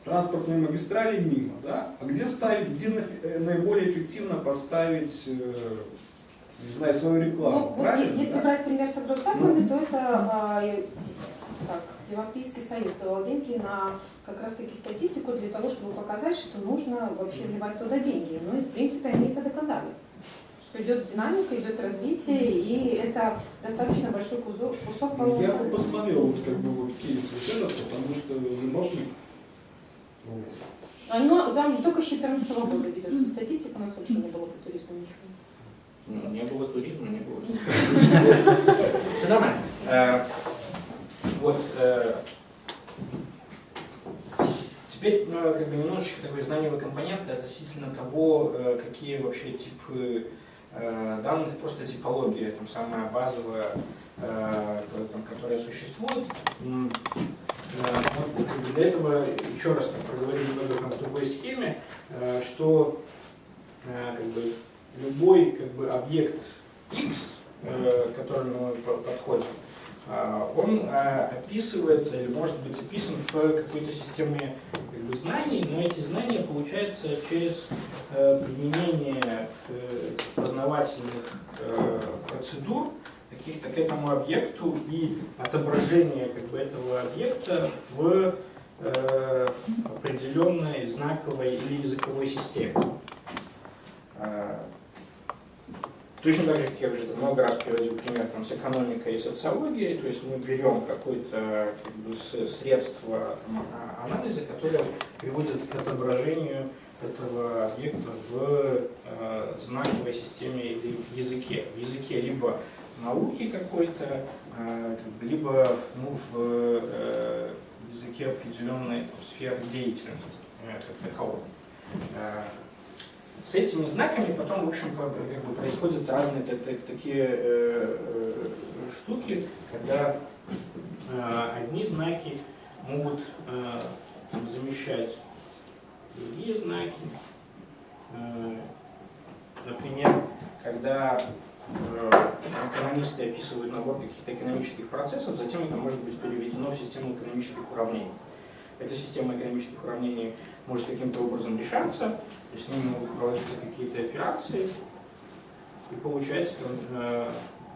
транспортные магистрали мимо, да, а где ставить, где наиболее эффективно поставить, не знаю, свою рекламу. Ну, вот, если брать пример с агроусадьбами, то это Европейский Союз давал деньги на как раз таки статистику для того, чтобы показать, что нужно вообще вливать туда деньги. Ну и в принципе они это доказали. Что идет динамика, идет развитие, и это достаточно большой кусок полного. Я бы посмотрел вот, как бы, вот кейс вот этот, потому что любопытно. Но там только с 2014 года ведется статистика, у нас вообще не было по туризму ничего. Ну, не было туризма, не было. Все нормально. Вот. Теперь как бы немножечко такой знаниевый компонент относительно того, какие вообще типы данных, просто типология, там самая базовая, которая существует. Для этого еще раз проговорим немного в другой схеме, что как бы, любой как бы, объект X, к которому мы подходим, он описывается или может быть описан в какой-то системе как бы, знаний, но эти знания получаются через применение познавательных процедур каких-то к этому объекту и отображение как бы, этого объекта в определенной знаковой или языковой системе. Точно так же, как я уже много раз приводил пример там, с экономикой и социологией, то есть мы берем какое-то как бы, средство там, анализа, которое приводит к отображению этого объекта в знаковой системе или в языке. В языке либо науки какой-то, либо ну, в языке определенной сферы деятельности как таковой. С этими знаками потом, в общем, как бы, происходят разные такие штуки, когда одни знаки могут замещать другие знаки. Например, когда экономисты описывают набор каких-то экономических процессов, затем это может быть переведено в систему экономических уравнений. Эта система экономических уравнений может каким-то образом решаться, то есть с ними могут проводиться какие-то операции, и получается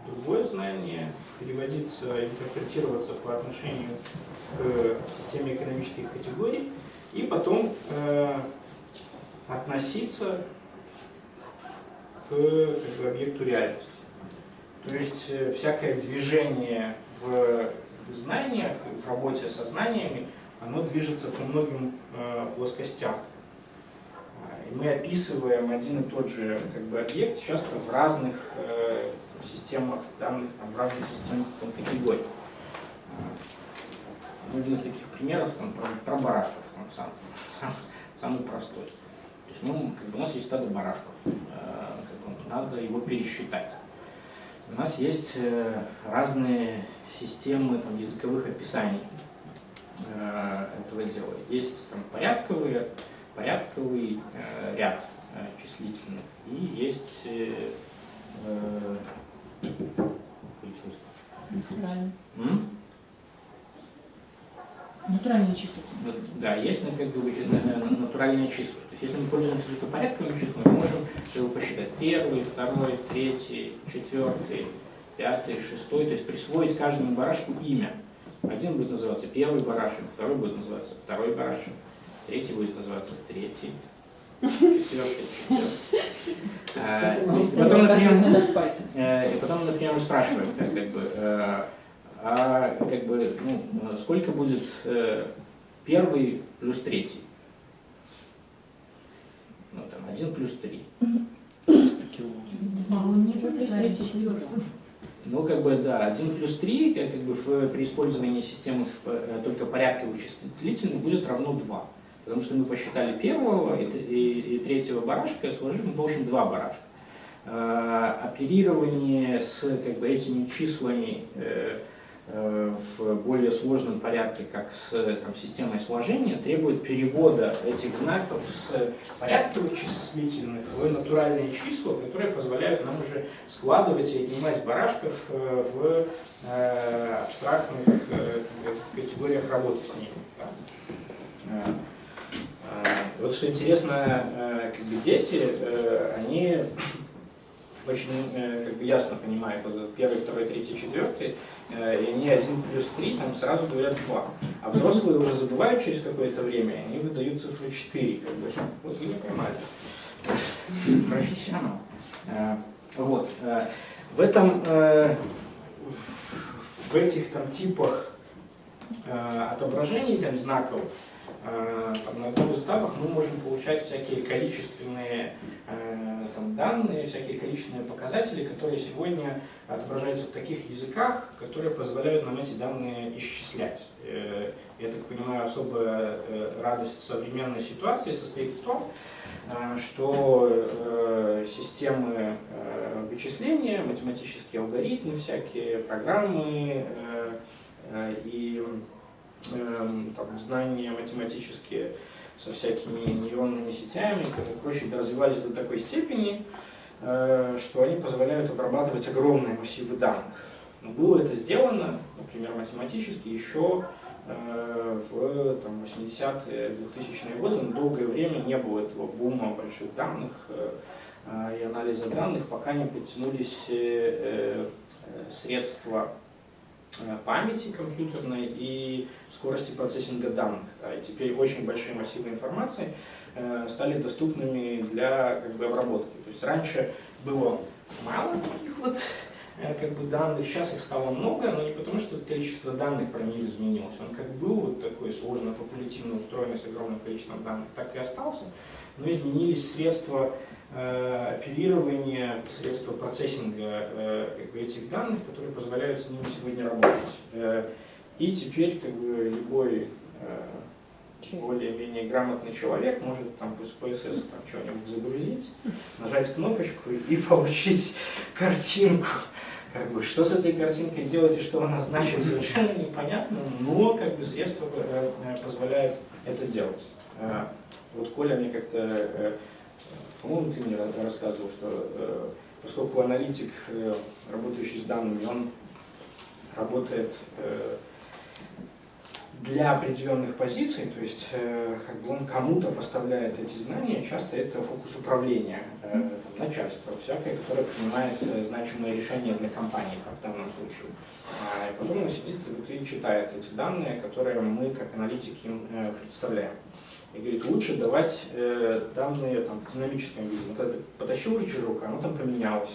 другое знание, переводиться, интерпретироваться по отношению к системе экономических категорий, и потом относиться к как бы, объекту реальности. То есть всякое движение в знаниях, в работе со знаниями, оно движется по многим плоскостям. И мы описываем один и тот же как бы, объект часто в разных системах данных, там, в разных системах там, категорий. Один из таких примеров там, про барашков, там, самый простой. То есть, ну, как бы у нас есть стадо барашков, надо его пересчитать. У нас есть разные системы там, языковых описаний этого дела. Есть там, порядковый ряд числительных и есть Натуральные числа. Да, есть как бы, натуральные числа. То есть, если мы пользуемся только порядковыми числами, мы можем его посчитать первый, второй, третий, четвертый, пятый, шестой. То есть присвоить каждому барашку имя. Один будет называться первый барашек, второй будет называться второй барашек, третий будет называться третий, четвертый. И потом, например, мы спрашиваем, сколько будет первый плюс третий? Ну, там, 1 плюс 3. Ну, как бы, да, 1 плюс 3, как бы, при использовании системы только порядковых числительных будет равно 2. Потому что мы посчитали первого и третьего барашка, сложив, мы получим 2 барашка. Оперирование с как бы, этими числами в более сложном порядке, как с там, системой сложения, требует перевода этих знаков с порядковых числительных в натуральные числа, которые позволяют нам уже складывать и отнимать барашков в абстрактных категориях работы с ними. Вот что интересно, как бы дети, они очень как бы, ясно понимают, вот, первый, второй, третий, четвертый, и они 1 плюс 3 там сразу говорят 2. А взрослые уже забывают через какое-то время, и они выдают цифру 4. Как бы. Вот вы не поймали. Профессионал. Вот. В этом, в этих там типах отображений там, знаков, на одном из этапов мы можем получать всякие количественные там, данные, всякие количественные показатели, которые сегодня отображаются в таких языках, которые позволяют нам эти данные исчислять. Я так понимаю, особая радость современной ситуации состоит в том, что системы вычисления, математические алгоритмы, всякие программы и там, знания математические со всякими нейронными сетями и прочее развивались до такой степени, что они позволяют обрабатывать огромные массивы данных. Но было это сделано, например, математически еще в 80-е, 2000-е годы, но долгое время не было этого бума больших данных и анализа данных, пока не подтянулись средства памяти компьютерной и скорости процессинга данных. И теперь очень большие массивы информации стали доступными для обработки. То есть раньше было мало таких вот данных, сейчас их стало много, но не потому, что количество данных про мир изменилось. Он был вот такой сложно популятивно устроенный с огромным количеством данных, так и остался, но изменились средства оперирования, средства процессинга этих данных, которые позволяют с ними сегодня работать. И теперь любой более-менее грамотный человек может там в SPSS что-нибудь загрузить, нажать кнопочку и получить картинку. Что с этой картинкой делать и что она значит, совершенно непонятно, но средства позволяют это делать. Вот Коля мне как-то, по-моему, ты мне рассказывал, что поскольку аналитик, работающий с данными, он работает для определенных позиций, то есть он кому-то поставляет эти знания, часто это фокус управления, начальства, всякое, которое принимает значимые решения для компании, как в данном случае. И потом он сидит и читает эти данные, которые мы, как аналитики, им представляем. И говорит, лучше давать данные в динамическом виде. Когда ты потащил рычажок, оно там поменялось,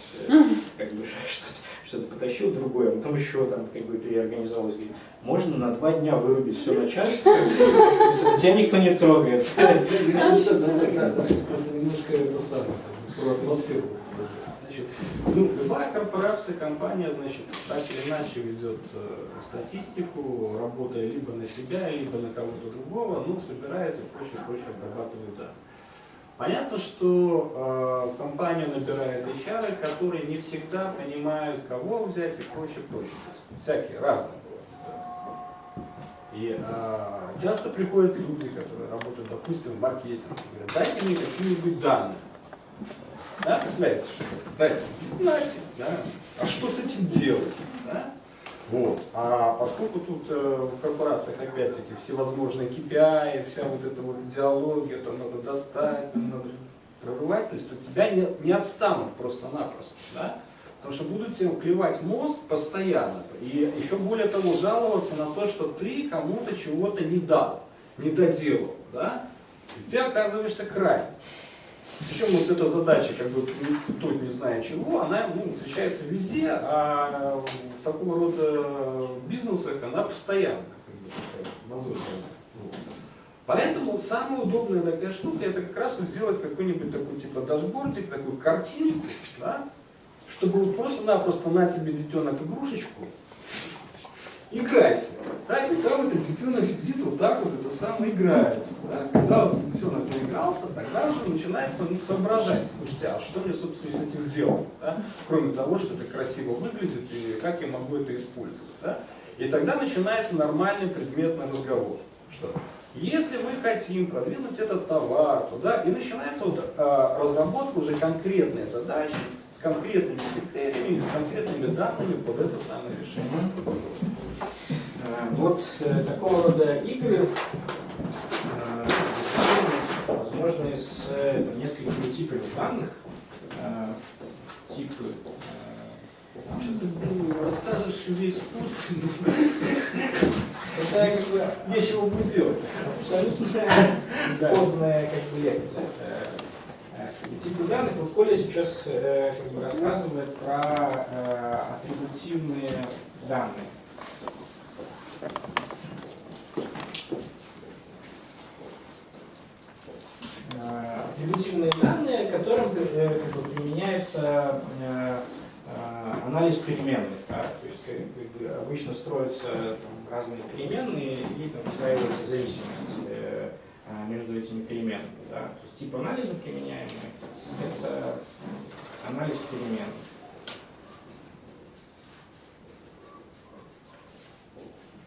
что-то потащил другое, потом еще переорганизовалось. Говорит, можно на 2 дня вырубить все начальство, тебя никто не трогает. Просто немножко это самое, про атмосферу. Любая корпорация, компания, так или иначе ведет статистику, работая либо на себя, либо на кого-то другого, собирает и прочее обрабатывает данные. Понятно, что компания набирает HR, которые не всегда понимают, кого взять и прочее. Всякие, разные бывают. И часто приходят люди, которые работают, допустим, в маркетинге, говорят, дайте мне какие-нибудь данные. Да, представляете, что это? Дайте, да. А что с этим делать? Да? Вот. А поскольку тут в корпорациях, опять-таки, всевозможные KPI, вся вот эта вот идеология, там надо достать, там надо прорывать, то есть от тебя не отстанут просто-напросто, да? Потому что будут тебе клевать мозг постоянно. И еще более того, жаловаться на то, что ты кому-то чего-то не дал, не доделал, да? И ты оказываешься крайним. Причем вот эта задача, институт не зная чего, она встречается везде, а в такого рода бизнесах она постоянно. Поэтому самая удобная такая штука, это как раз сделать какой-нибудь такой типа дашбордик, такую картинку, да, чтобы просто-напросто на тебе, детенок, игрушечку, играйся. Да, и там этот детенок сидит вот так вот, это самое играется. Да. Когда вот детенок наигрался, тогда уже начинается он соображать, слушайте, а что мне, собственно, с этим делать? Да? Кроме того, что это красиво выглядит и как я могу это использовать. Да? И тогда начинается нормальный предметный разговор. Что? Если мы хотим продвинуть этот товар, то, да, и начинается разработка уже конкретной задачи, с конкретными критериями, с конкретными данными под это самое решение. Вот такого рода игры возможны с несколькими типами данных. Типы. Сейчас ты расскажешь весь курс, это нечего будет делать. Абсолютно сложная лекция. Типы данных. Вот Коля сейчас рассказывает про атрибутивные данные. Атрибутивные данные, которым применяется анализ переменных. Да? То есть обычно строятся разные переменные и выстраивается зависимость между этими переменными. Да? То есть тип анализа применяемый — это анализ переменных.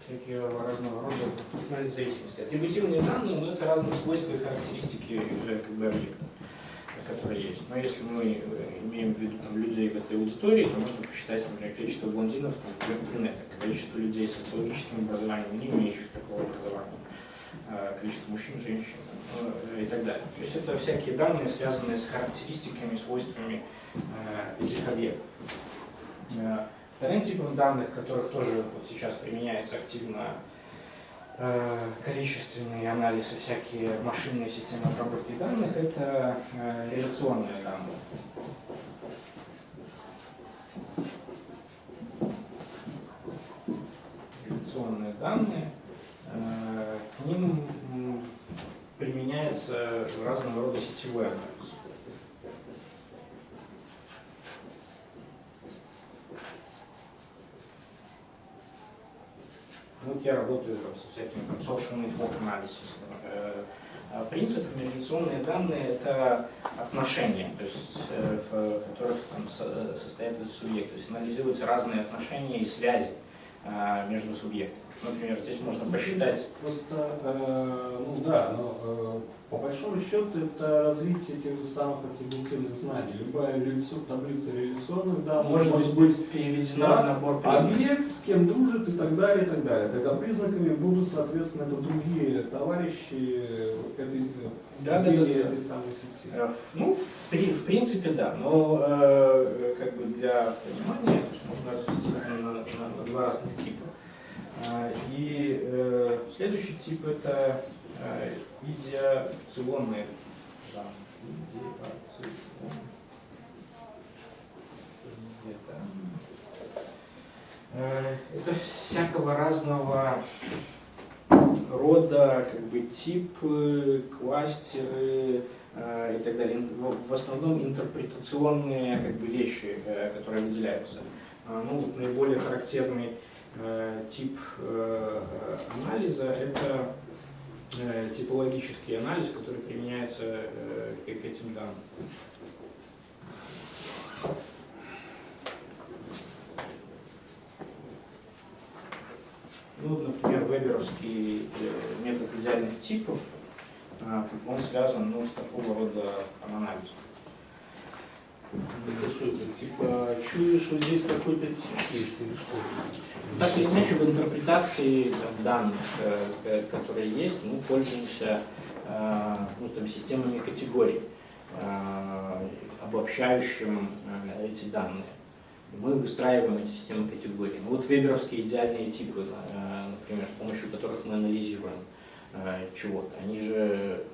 Всякие разного рода зависимости. Атрибутивные данные, это разные свойства и характеристики объекта, которые есть. Но если мы имеем в виду людей в этой аудитории, то можно посчитать, например, количество блондинов в интернете, количество людей с социологическим образованием, не имеющих такого образования, количество мужчин, женщин и так далее. То есть это всякие данные, связанные с характеристиками, свойствами этих объектов. Вторым типом данных, которых тоже вот сейчас применяется активно количественный анализ и всякие машинные системы обработки данных, это реляционные данные. Реляционные данные, к ним применяется разного рода сетевой анализ. Вот я работаю там, со всякими там, social network analysis. Принципами реляционные данные — это отношения, то есть, в которых там, состоят эти субъекты. То есть анализируются разные отношения и связи между субъектами. Например, здесь можно посчитать. Просто, ну да, но по большому счету это развитие тех же самых атрибутивных знаний. Любая таблица реляционных данных может быть переведена в набор признаков. Объект, с кем дружит и так далее, и так далее. Тогда признаками будут, соответственно, это другие товарищи этой, этой самой сети. Ну, в принципе, да. Но как бы для понимания можно разделить на два разных типа. И следующий тип — это идеационные данные. Это всякого разного рода как бы типы, кластеры и так далее. В основном интерпретационные как бы вещи, которые выделяются. Ну, наиболее характерный тип анализа — это типологический анализ, который применяется к этим данным. Ну, например, веберовский метод идеальных типов, он связан с такого рода анализом. Это что это? Типа чуешь, что здесь какой-то тип есть или что? Так или иначе, в интерпретации данных, которые есть, мы пользуемся системами категорий, обобщающим эти данные. Мы выстраиваем эти системы категорий. Ну, вот веберовские идеальные типы, например, с помощью которых мы анализируем чего-то, они же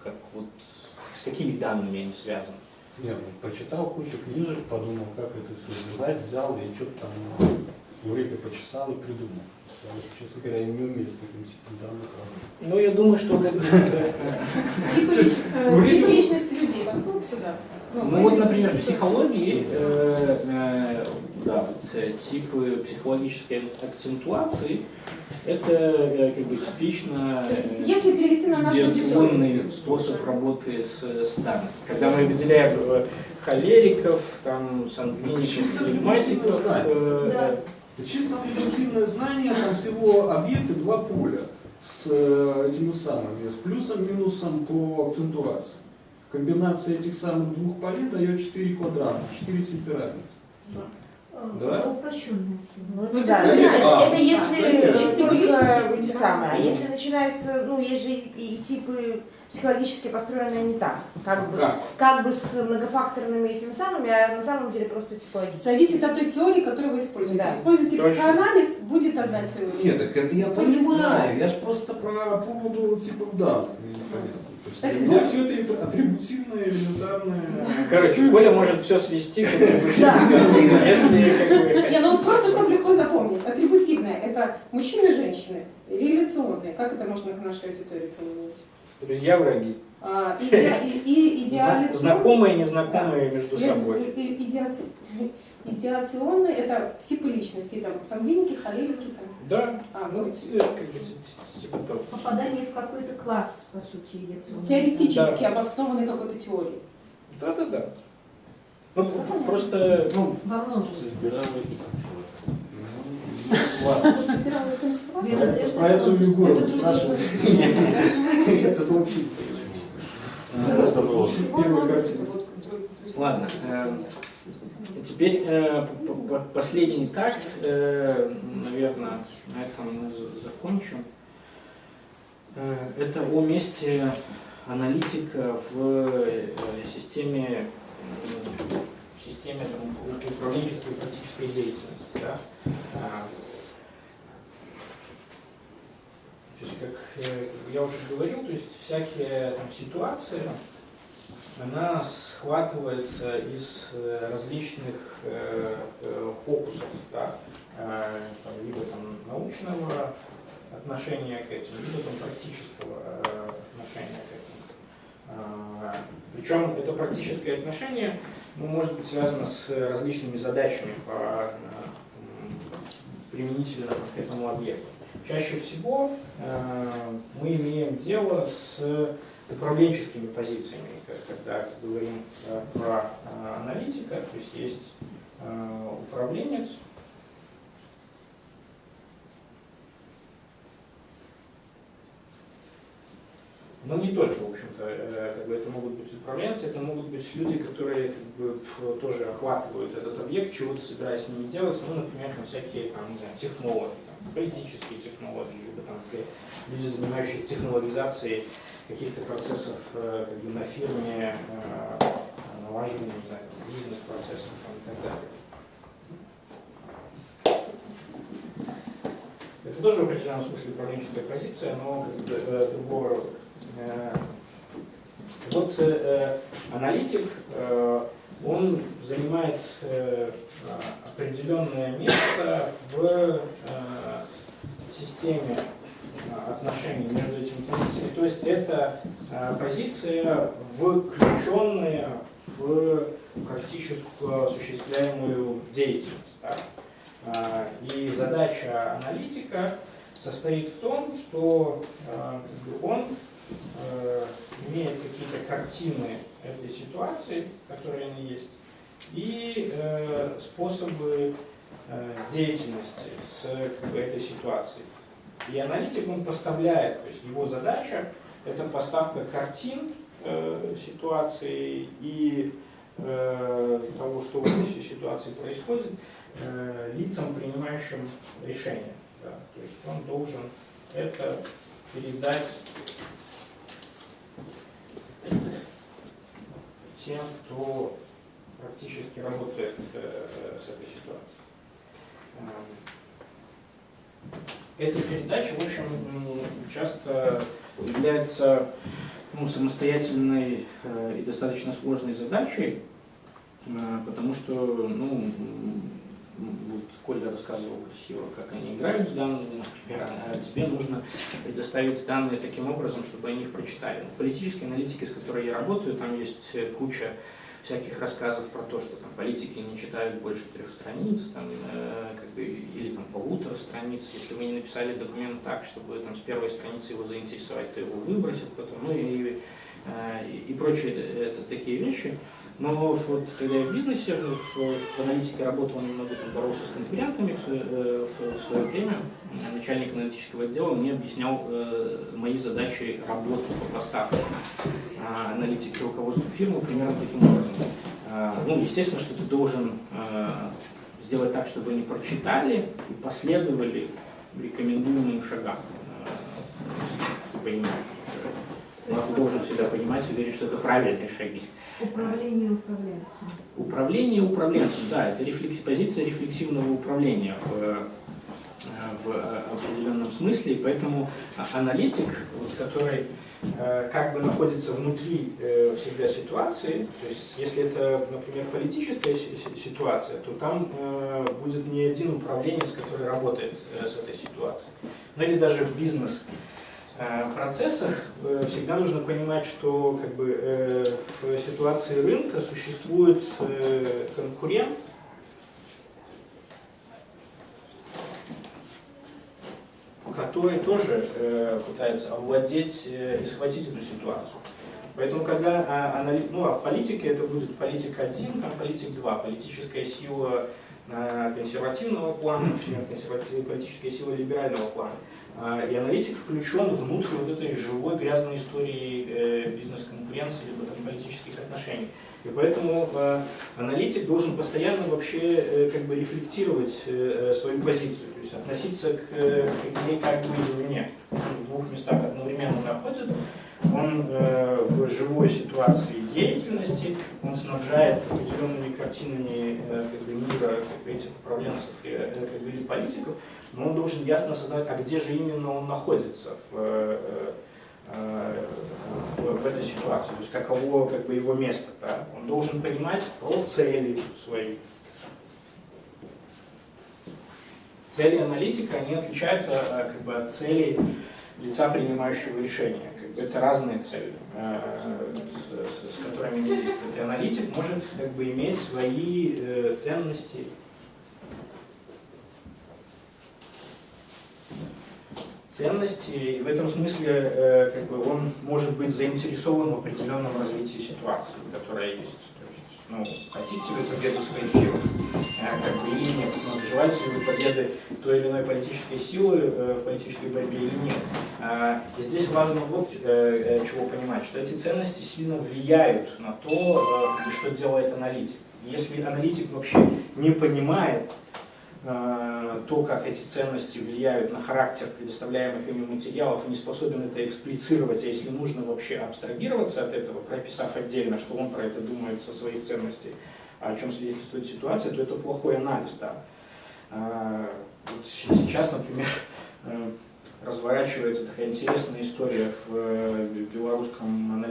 с какими данными они связаны? Нет, прочитал кучу книжек, подумал, как это все связать, взял и что-то там время почесал и придумал. Я, честно говоря, я не умею с таким типом данных работать. Ну, я думаю, что... Типы личности людей воткнут сюда. Ну вот, например, в психологии типы психологической акцентуации — это как бы типично если перевести на нашу идеационный способ работы с данными. Когда мы выделяем холериков, там, сангвиников, флегматиков. Это чисто атрибутивное знание, там всего объекты два поля с этими самыми, с плюсом-минусом по акцентуации. Комбинация этих самых двух полей дает 4 квадрата, 4 темперамента. Да? Упрощенная схема. Ну да, это если только эти самые. А если начинаются, есть же и типы психологически построенные не так. Как бы с многофакторными этими самыми, а на самом деле просто психологически. Зависит от той теории, которую вы используете. Да. Используете психоанализ, будет одна теория. Нет, так это я понимаю. Я же просто про поводу типов данных. Непонятно. То есть, у меня все это атрибутивное, элементарное. Короче, Коля может все свести к атрибутивным. Если просто чтобы легко запомнить. Атрибутивное — это мужчины и женщины. Реляционные. Как это можно к нашей аудитории применить? Друзья, враги. Идеализационные. Знакомые и незнакомые между собой. Идеационные — это типы личности, там, сангвиники, холерики. Да. Попадание в какой-то класс, по сути, идеационный. Теоретически обоснованной какой-то теории. Да. Ну, просто, во множестве. Ладно. Про эту Егору спрашивать. Это вообще. Ладно. Теперь последний такт, наверное, на этом мы закончим. Это о месте аналитика в системе в системе там, управленческой и практической деятельности. Да? То есть, как я уже говорил, то есть всякие там, ситуации, она схватывается из различных фокусов, да? Либо там, научного отношения к этим, либо там, практического отношения к этим. Причем это практическое отношение может быть связано с различными задачами применительно к этому объекту. Чаще всего мы имеем дело с управленческими позициями, когда говорим про аналитика, то есть управленец, но не только, в общем-то, это могут быть управленцы, это могут быть люди, которые тоже охватывают этот объект, чего-то собираясь с ними делать, ну, например, там, всякие там, не знаю, технологи, там, политические технологии, либо там, люди, занимающиеся технологизацией каких-то процессов на фирме, налаживанием, не знаю, бизнес-процессов и так далее. Это тоже в определенном смысле управленческая позиция, но другого рода. Вот аналитик, он занимает определенное место в системе отношений между этими позициями. То есть это позиция, включенная в практическую осуществляемую деятельность. Да? И задача аналитика состоит в том, что он имеет какие-то картины этой ситуации, которые они есть, и способы деятельности с этой ситуацией. И аналитик он поставляет, то есть его задача это поставка картин ситуации и того, что в этой ситуации происходит, лицам, принимающим решения. Да. То есть он должен это передать тем, кто практически работает с этой ситуацией. Эта передача, в общем, часто является самостоятельной и достаточно сложной задачей, потому что, вот Коля рассказывал красиво, как они играют с данными, например, а тебе нужно предоставить данные таким образом, чтобы они их прочитали. В политической аналитике, с которой я работаю, там есть куча всяких рассказов про то, что там политики не читают больше 3 страниц, там, или там 1,5 страниц. Если вы не написали документ так, чтобы там, с первой страницы его заинтересовать, то его выбросят потом, и прочие такие вещи. Но вот когда я в бизнесе, в аналитике работал, немного там боролся с конкурентами в свое время, начальник аналитического отдела мне объяснял мои задачи работы по поставкам аналитики руководства фирмы примерно таким образом. Естественно, что ты должен сделать так, чтобы они прочитали и последовали рекомендуемым шагам. Понимаешь? Но ты должен всегда понимать, уверен, что это правильные шаги. Управление управленцем. Управление управленцем, да, это позиция рефлексивного управления в определенном смысле, и поэтому аналитик, который как бы находится внутри всегда ситуации, то есть если это, например, политическая ситуация, то там будет не один управленец, который работает с этой ситуацией. Ну или даже в бизнес-процессах всегда нужно понимать, что в ситуации рынка существует конкурент, который тоже пытается овладеть и схватить эту ситуацию. Поэтому, когда в политике это будет политик 1, там политик 2, политическая сила консервативного плана, например, политическая сила либерального плана. И аналитик включен внутрь вот этой живой грязной истории бизнес-конкуренции либо там, политических отношений. И поэтому аналитик должен постоянно вообще рефлектировать свою позицию, то есть относиться к ней как бы извне. Он в 2 местах одновременно находится, он в живой ситуации деятельности, он снабжает определенными картинами мира этих управленцев или политиков, но он должен ясно осознавать, а где же именно он находится в этой ситуации, то есть каково его место. Да? Он должен понимать про цели свои. Цели аналитика, они отличаются от целей лица, принимающего решения. Это разные цели, с которыми они действуют. И аналитик может иметь свои ценности. И в этом смысле он может быть заинтересован в определенном развитии ситуации, которая есть. То есть, хотите вы победу своей фирмы, или нет, желаете ли вы победы той или иной политической силы в политической борьбе или нет. И здесь важно чего понимать, что эти ценности сильно влияют на то, что делает аналитик. Если аналитик вообще не понимает то, как эти ценности влияют на характер предоставляемых ими материалов, и не способен это эксплицировать, а если нужно вообще абстрагироваться от этого, прописав отдельно, что он про это думает со своих ценностей, о чем свидетельствует ситуация, то это плохой анализ. Да. Вот сейчас, например, разворачивается такая интересная история в белорусском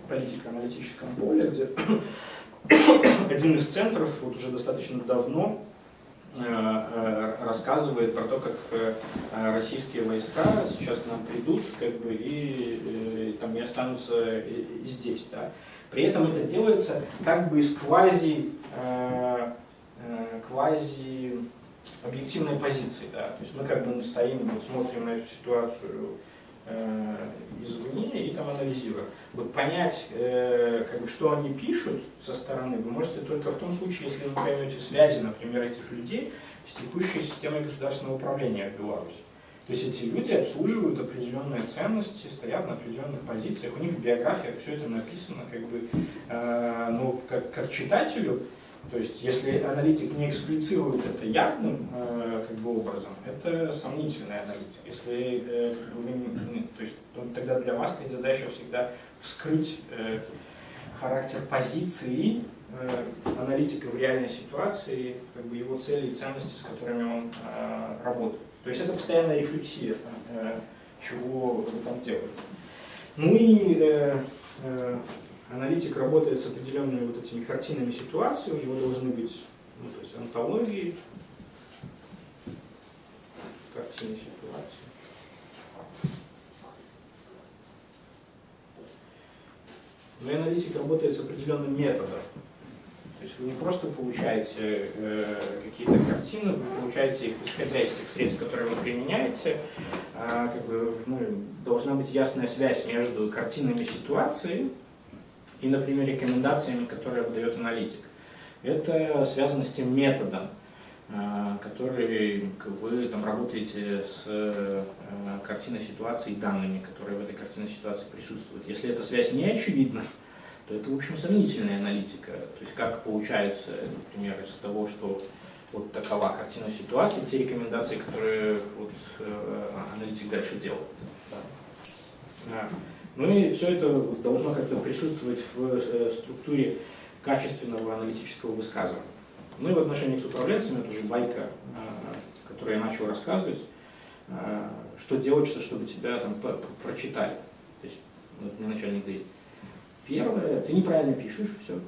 политико-аналитическом поле, где один из центров вот уже достаточно давно рассказывает про то, как российские войска сейчас к нам придут, и там не останутся и здесь. Да. При этом это делается из квази объективной позиции. Да. То есть мы стоим, смотрим на эту ситуацию извне и анализируем. Понять, что они пишут со стороны, вы можете только в том случае, если вы поймете связи, например, этих людей с текущей системой государственного управления в Беларуси. То есть эти люди обслуживают определенные ценности, стоят на определенных позициях, у них в биографиях все это написано, но как читателю, то есть если аналитик не эксплицирует это явным образом, это сомнительная аналитика. Если то есть, тогда для вас стоит задача всегда вскрыть характер позиции аналитика в реальной ситуации, его цели и ценности, с которыми он работает. То есть это постоянная рефлексия, чего вы там делаете. Аналитик работает с определенными этими картинами ситуации, у него должны быть то есть антологии, картины ситуации. Но и аналитик работает с определенным методом. То есть вы не просто получаете какие-то картины, вы получаете их исходя из тех средств, которые вы применяете. Должна быть ясная связь между картинами ситуации и, например, рекомендациями, которые выдает аналитик. Это связано с тем методом, который вы работаете с картиной ситуации и данными, которые в этой картине ситуации присутствуют. Если эта связь не очевидна, то это, в общем, сомнительная аналитика. То есть как получается, например, из того, что вот такова картина ситуации, те рекомендации, которые аналитик дальше делает. Да. И все это должно как-то присутствовать в структуре качественного аналитического высказывания. И в отношении с управленцами, это уже байка, которую я начал рассказывать, что делать, чтобы тебя прочитали. То есть, мне начальник говорит, первое, ты неправильно пишешь, все,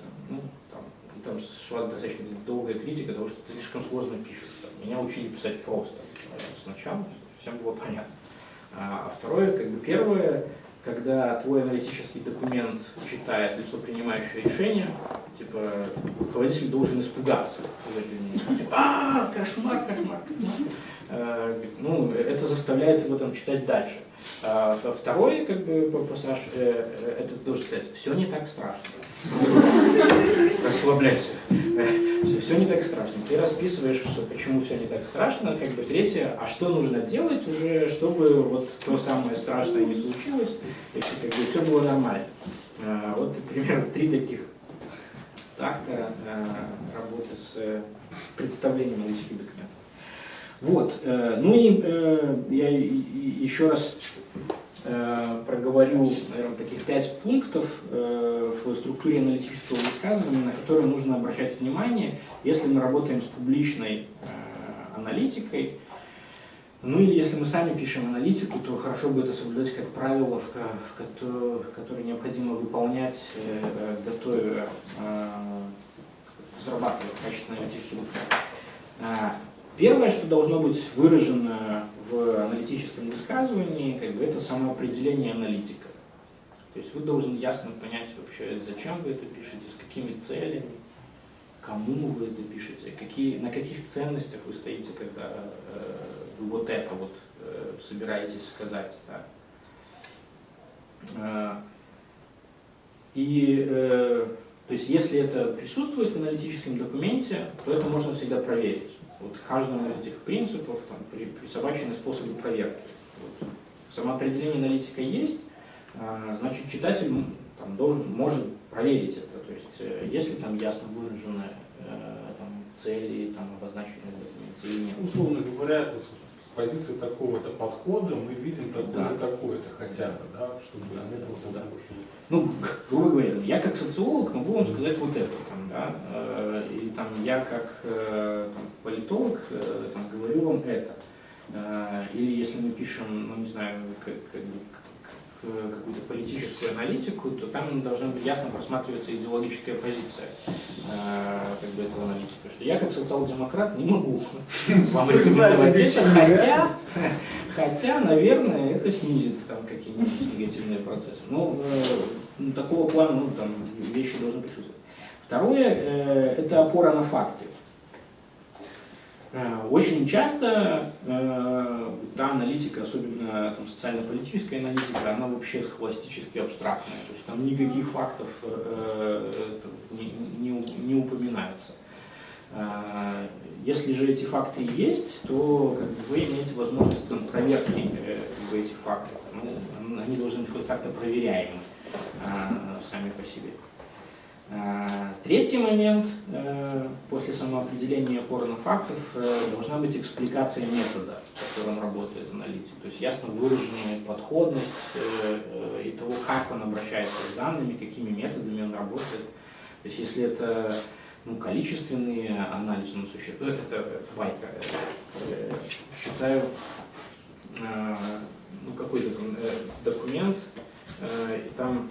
там шла достаточно долгая критика того, что ты слишком сложно пишешь. Меня учили писать просто сначала, чтобы всем было понятно. А второе, первое, когда твой аналитический документ читает лицо, принимающее решение, руководитель должен испугаться. Кошмар. Это заставляет его читать дальше. А второй, пассаж, это должен сказать, все не так страшно. Расслабляйся. Все не так страшно. Ты расписываешь, почему все не так страшно. Третье, а что нужно делать уже, чтобы то самое страшное не случилось, и все было нормально. Примерно 3 таких такта работы с представлением аналитических документов. Я еще раз проговорю оговорю, наверное, таких 5 пунктов в структуре аналитического высказывания, на которые нужно обращать внимание, если мы работаем с публичной аналитикой. Ну или если мы сами пишем аналитику, то хорошо бы это соблюдать как правило, которые необходимо выполнять, готовя, разрабатывая качественный аналитический документ. Первое, что должно быть выражено в аналитическом высказывании, это самоопределение аналитика. То есть вы должны ясно понять вообще, зачем вы это пишете, с какими целями, кому вы это пишете, на каких ценностях вы стоите, когда вы вот это вот собираетесь сказать. Да. То есть если это присутствует в аналитическом документе, то это можно всегда проверить. Вот каждому из этих принципов присобачены способы проверки. Вот. Самоопределение аналитика есть, значит читатель может проверить это. То есть если там ясно выражены цели, обозначенные в документе или нет. Условно говоря, с позиции такого-то подхода мы видим такое-то, такое-то хотя бы, да, чтобы не было такого. Ну, грубо говоря, я как социолог могу вам сказать вот это, и я как политолог говорю вам это. Или если мы пишем, ну не знаю, какую-то политическую аналитику, то там должна быть ясно просматриваться идеологическая позиция этого аналитика. Что я как социал-демократ не могу вам рекомендовать это, хотя, наверное, это снизит какие-нибудь негативные процессы. Но такого плана вещи должны присутствовать. Второе – это опора на факты. Очень часто та аналитика, особенно социально-политическая аналитика, она вообще схоластически абстрактная. То есть там никаких фактов не упоминается. Если же эти факты есть, то вы имеете возможность проверки этих фактов. Ну, они должны быть хоть как-то проверяемы сами по себе. Третий момент, после самоопределения опоры на фактов, должна быть экспликация метода, в котором работает аналитик. То есть ясно выраженная подходность и того, как он обращается с данными, какими методами он работает. То есть если это количественный анализ, это байка, считаю, какой-то документ, и там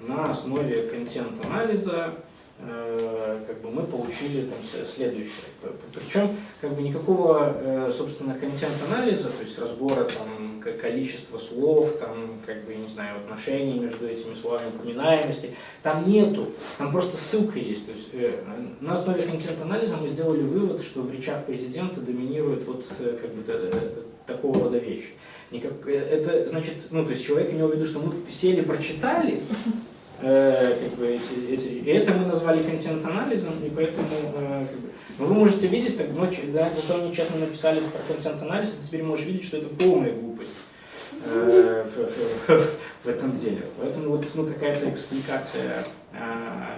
на основе контент-анализа мы получили следующее. Причем никакого, собственно, контент-анализа, то есть разбора количества слов, не знаю, отношений между этими словами, упоминаемости, там нету, там просто ссылка есть. То есть на основе контент-анализа мы сделали вывод, что в речах президента доминирует такого рода вещи. Это значит, то есть человек имел в виду, что мы сели, прочитали, и это мы назвали контент-анализом, и поэтому но вы можете видеть, зато они честно написали про контент-анализ, ты теперь можешь видеть, что это полная глупость в этом деле. Поэтому какая-то экспликация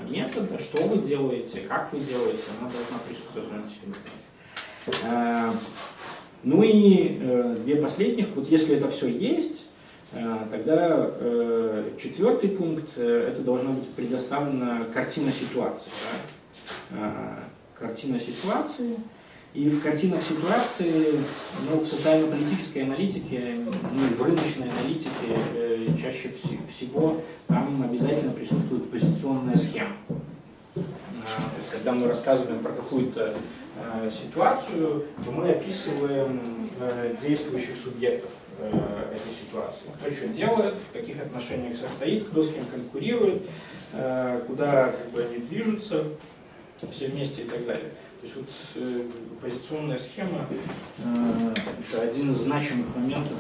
метода, что вы делаете, как вы делаете, она должна присутствовать в аналитическом документе. Ну и две последних, если это все есть, тогда четвертый пункт, это должна быть предоставлена картина ситуации. Да? Картина ситуации. И в картинах ситуации, в социально-политической аналитике, в рыночной аналитике чаще всего там обязательно присутствует позиционная схема. То есть, когда мы рассказываем про какую-то ситуацию, то мы описываем действующих субъектов этой ситуации. Кто что делает, в каких отношениях состоит, кто с кем конкурирует, куда они движутся все вместе и так далее. То есть позиционная схема это один из значимых моментов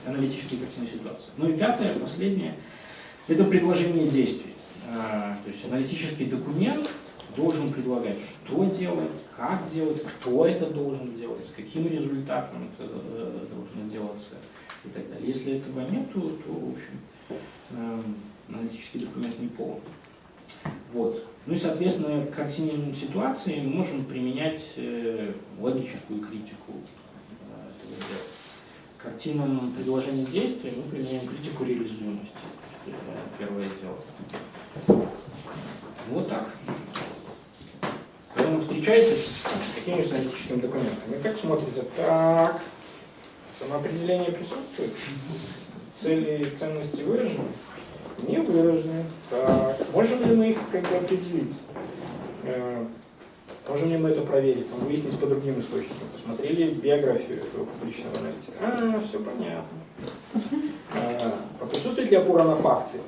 аналитической картины ситуации. Ну и пятое, последнее, это предложение действий. То есть аналитический документ должен предлагать, что делать, как делать, кто это должен делать, с каким результатом это должно делаться и так далее. Если этого нету, то, в общем, аналитический документ не полон. Вот. Ну и, соответственно, к картине ситуации мы можем применять логическую критику этого дела. картинам предложений действий мы применяем критику реализуемости. Это первое дело. Вот так. Когда вы встречаетесь с какими-нибудь аналитическими документами, как смотрите? Так, самоопределение присутствует? Цели и ценности выражены? Не выражены. Так, можем ли мы их как бы определить? Можем ли мы это проверить? Выяснить по другим источникам. Посмотрели биографию этого публичного аналитика. Все понятно. Присутствует ли опора на факты?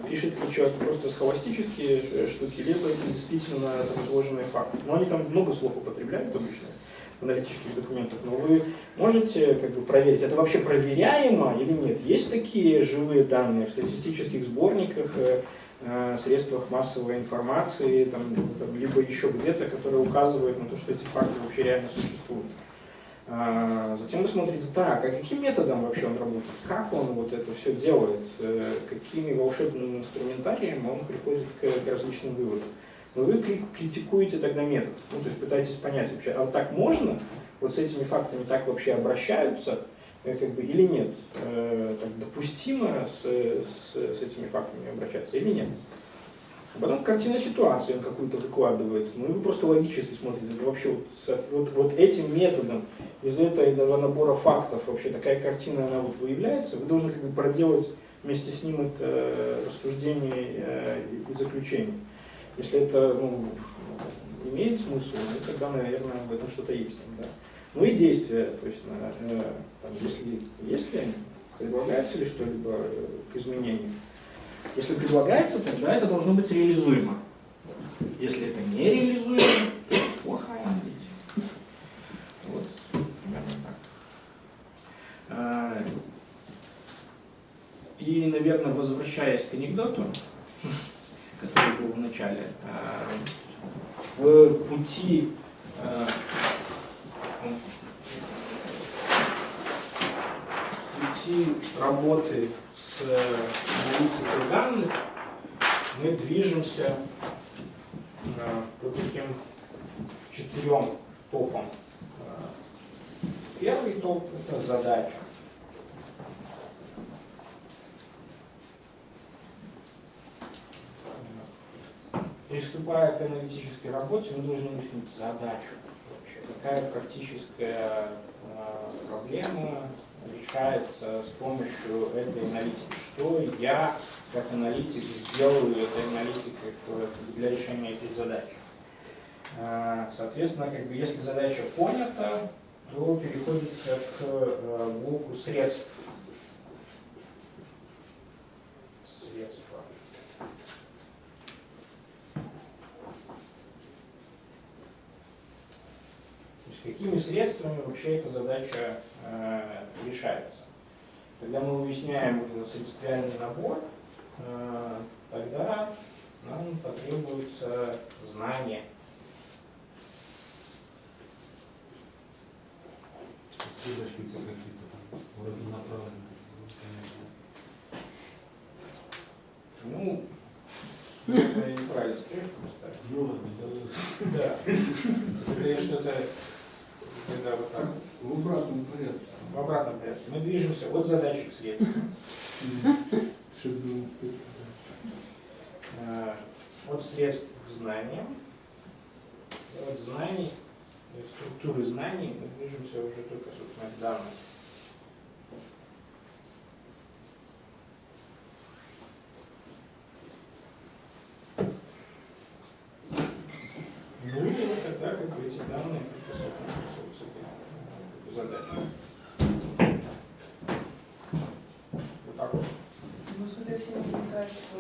Пишет ли человек просто схоластические штуки, либо это действительно там изложенные факты. Но они там много слов употребляют обычно в аналитических документах, но вы можете как бы проверить, это вообще проверяемо или нет. Есть такие живые данные в статистических сборниках, средствах массовой информации, там, либо еще где-то, которые указывают на то, что эти факты вообще реально существуют. Затем вы смотрите, так, а каким методом вообще он работает, как он вот это все делает, какими волшебными инструментариями он приходит к различным выводам. Но вы критикуете тогда метод, ну, то есть пытаетесь понять вообще, а вот так можно, вот с этими фактами так вообще обращаются, как бы, или нет, так, допустимо с этими фактами обращаться или нет. А потом картина ситуации он какую-то выкладывает, ну и вы просто логически смотрите, это вообще вот этим методом, из этого набора фактов вообще такая картина, она вот выявляется, вы должны как бы проделать вместе с ним это рассуждение и заключение. Если это имеет смысл, ну, тогда, наверное, в этом что-то есть. Да? Ну и действия, то есть, если предлагается ли что-либо к изменению. Если предлагается, тогда это должно быть реализуемо. Если это не реализуемо, то это плохая аналитика. Вот, примерно так. И, наверное, возвращаясь к анекдоту, который был в начале, в пути работы с аналитикой данных мы движемся по таким 4 топам. Первый топ — это задача. Приступая к аналитической работе, мы должны выяснить задачу. Вообще, какая практическая проблема решается с помощью этой аналитики. Что я, как аналитик, сделаю этой аналитикой для решения этих задач. Соответственно, как бы, если задача понята, то переходится к блоку средств. Средства. То есть какими средствами вообще эта задача решается. Когда мы выясняем вот этот средствиальный набор, тогда нам потребуется знание. Какие-то там разнонаправленные. Ну, я неправильно стрижку поставил. Ну ладно, да. Ты говоришь, что это когда вот так. в обратном порядке. В обратном порядке. Мы движемся от задачи к средствам. От средств к знаниям. От знаний, от структуры знаний мы движемся уже только, собственно, к данным. Ну и вот тогда, как бы, эти данные соотносятся к задаче. Вот так вот. Ну, смотря всем возникает, что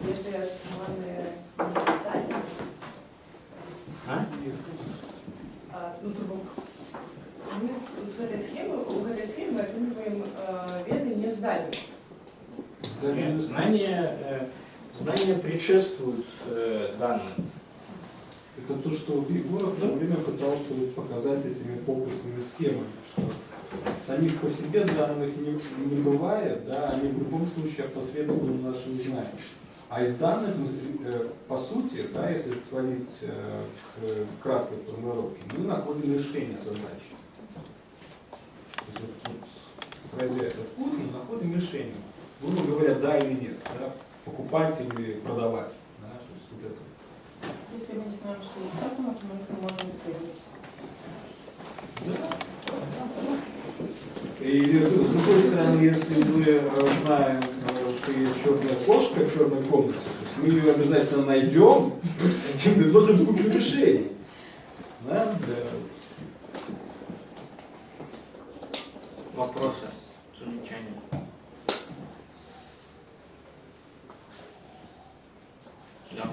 если команды не стадии, мы с этой схемы, у этой схемы мы оцениваем веды не здания. Знания предшествуют данным. Это то, что Егор в то время пытался показать этими фокусными схемами, что самих по себе данных не бывает, да, они в любом случае опосредованы нашим знанием. А из данных, по сути, да, если сводить к краткой формулировке, мы находим решение задачи. То есть пройдя этот путь, мы находим решение. Грубо говоря, да или нет, да, покупать или продавать. Да, то есть вот это. Если мы не знаем, что есть атомы, то мы их не можем исследовать. И с другой стороны, если мы знаем, что есть черная кошка в черной комнате, то есть мы ее обязательно найдем и предложим кучу решений. Да? Да. Вопросы, замечания? Да.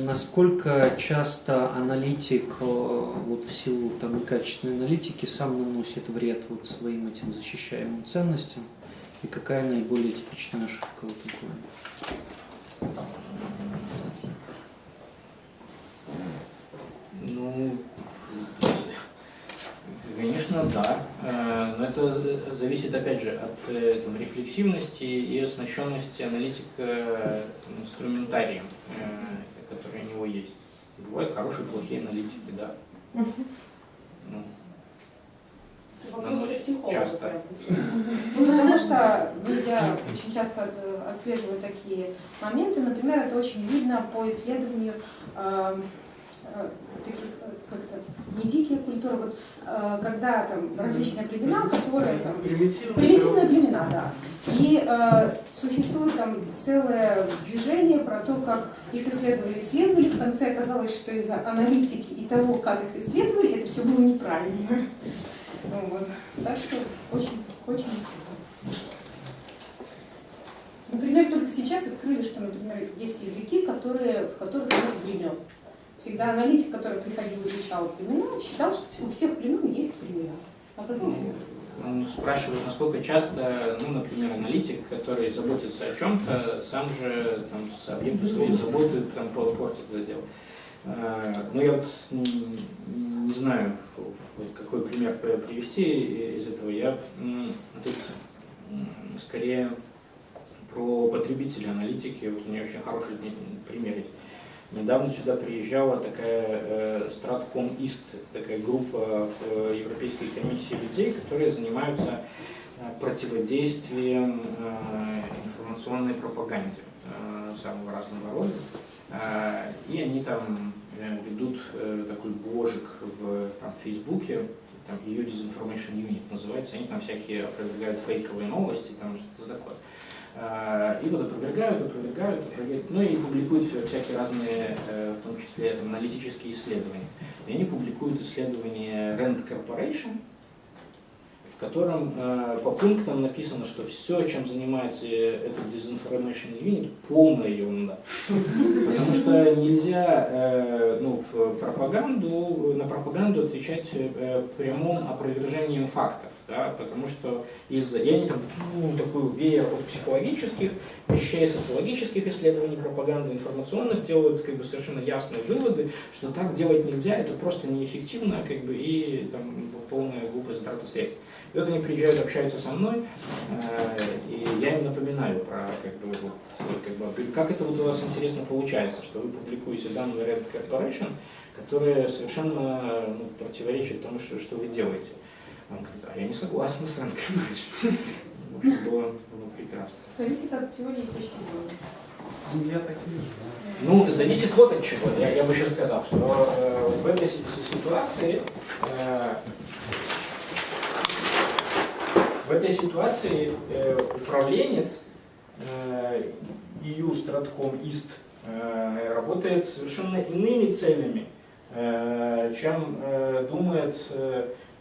Насколько часто аналитик вот в силу там некачественной аналитики сам наносит вред вот своим этим защищаемым ценностям, и какая наиболее типичная ошибка в этом плане? Ну, конечно, да. Но это зависит, опять же, от там, рефлексивности и оснащенности аналитика инструментарием, который у него есть. Бывают хорошие, плохие аналитики, да. Ну, наносят часто. Ну, потому что я очень часто отслеживаю такие моменты. Например, это очень видно по исследованию таких, как-то, не дикие культуры, вот, когда там различные племена, которые там, примитивные племена, да. И существует там целое движение про то, как их исследовали. В конце оказалось, что из-за аналитики и того, как их исследовали, это все было неправильно. Вот. Так что очень весело. Например, только сейчас открыли, что, например, есть языки, в которых нет племен. Всегда аналитик, который приходил и изучал племена, считал, что у всех племен есть племена. Оказалось, нет. Он спрашивает, насколько часто, ну, например, аналитик, который заботится о чем-то, сам же там, с объектом своей заботы там, портит это дело. Ну, я вот не знаю, какой пример привести из этого. Я тут скорее про потребителей аналитики. Вот у меня очень хороший пример есть. Недавно сюда приезжала такая Stratcom East, такая группа Европейской комиссии людей, которые занимаются противодействием информационной пропаганде самого разного рода. И они там ведут такой бложик в Фейсбуке, там ее Disinformation Unit называется, они там всякие опровергают фейковые новости, там что-то такое. И вот опровергают, ну и публикуют всякие разные, в том числе там, аналитические исследования. И они публикуют исследование Rand Corporation, в котором по пунктам написано, что все, чем занимается этот Disinformation Unit, полная ерунда. Потому что нельзя на пропаганду отвечать прямым опровержением фактов. Да, потому что и они там такую веер от психологических вещей, социологических исследований, пропаганды, информационных делают как бы совершенно ясные выводы, что так делать нельзя, это просто неэффективно, как бы, и там полная глупая затрата средств. И вот они приезжают, общаются со мной, и я им напоминаю про как это вот у вас интересно получается, что вы публикуете данные Rand Corporation, которые совершенно противоречат тому, что вы делаете. Он говорит, а я не согласен с Rand Corporation. В общем, было прекрасно. Зависит от теории и точки зрения. Ну, я так вижу. Ну, зависит вот от чего. Я бы еще сказал, что в этой ситуации управленец EU Stratcom East работает совершенно иными целями, чем думает.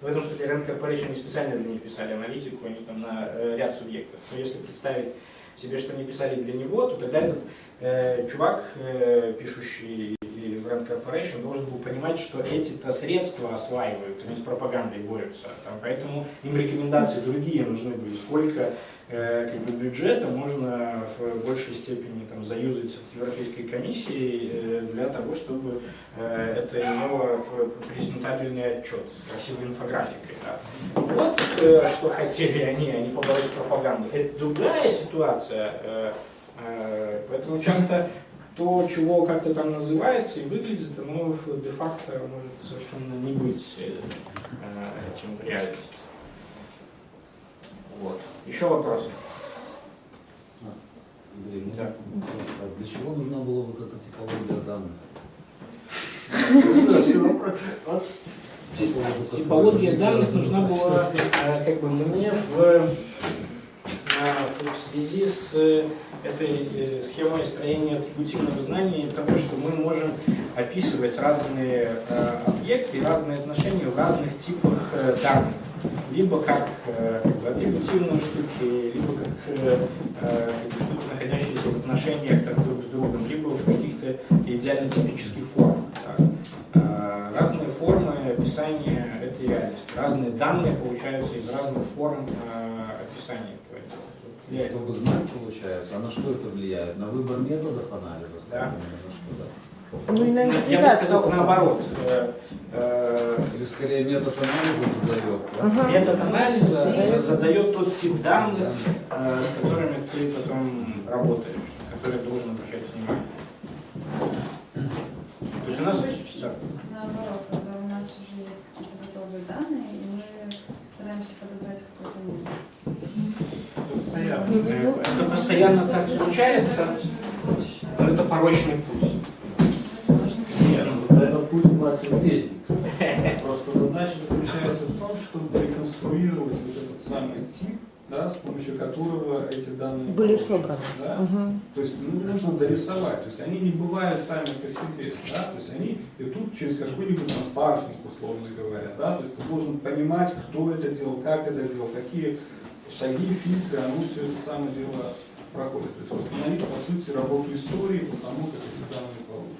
В этом смысле Rand Corporation не специально для них писали аналитику, они там на ряд субъектов. Но если представить себе, что они писали для него, то тогда этот чувак, пишущий в Rand Corporation, должен был понимать, что эти-то средства осваивают, они с пропагандой борются. Поэтому им рекомендации другие нужны были. Сколько бюджета можно в большей степени заюзать от Европейской комиссии для того, чтобы это имело презентабельный отчет с красивой инфографикой. Да. Вот что хотели они побороть пропаганду. Это другая ситуация, поэтому часто то, чего как-то там называется и выглядит, оно де-факто может совершенно не быть этим в реальности. Вот. Еще вопросы? Андрей, да. Для чего нужна была вот эта типология данных? Типология данных нужна была как бы мне в связи с этой схемой строения атрибутивного знания, потому что мы можем описывать разные объекты и разные отношения в разных типах данных. Либо как бы атрибутивные штуки, либо как штуки, находящиеся в отношениях друг с другом, либо в каких-то идеально типических формах. Разные формы описания этой реальности, разные данные получаются из разных форм описания. Чтобы знать, получается, а на что это влияет? На выбор методов анализа? Да. Ну, и на я бы сказал наоборот. Или скорее метод анализа задает? Метод анализа задает тот тип данных, с которыми ты потом работаешь, на которые должен обращать внимание. То есть у нас наоборот, когда у нас уже есть какие-то готовые данные, и мы стараемся подобрать какой-то постоянно. Это постоянно так случается, но это порочный путь. Нет, это путь матери. Просто задача заключается в том, чтобы реконструировать вот этот самый тип, да, с помощью которого эти данные были собраны. Да? То есть нужно дорисовать. То есть они не бывают сами по себе. Да? То есть они идут через какой-нибудь там парсинг, условно говоря. Да? То есть ты должен понимать, кто это делал, как это делал, какие шаги, фильтры, оно все это самое дело проходит. То есть восстановить, по сути, работу истории по тому, как эти данные получены.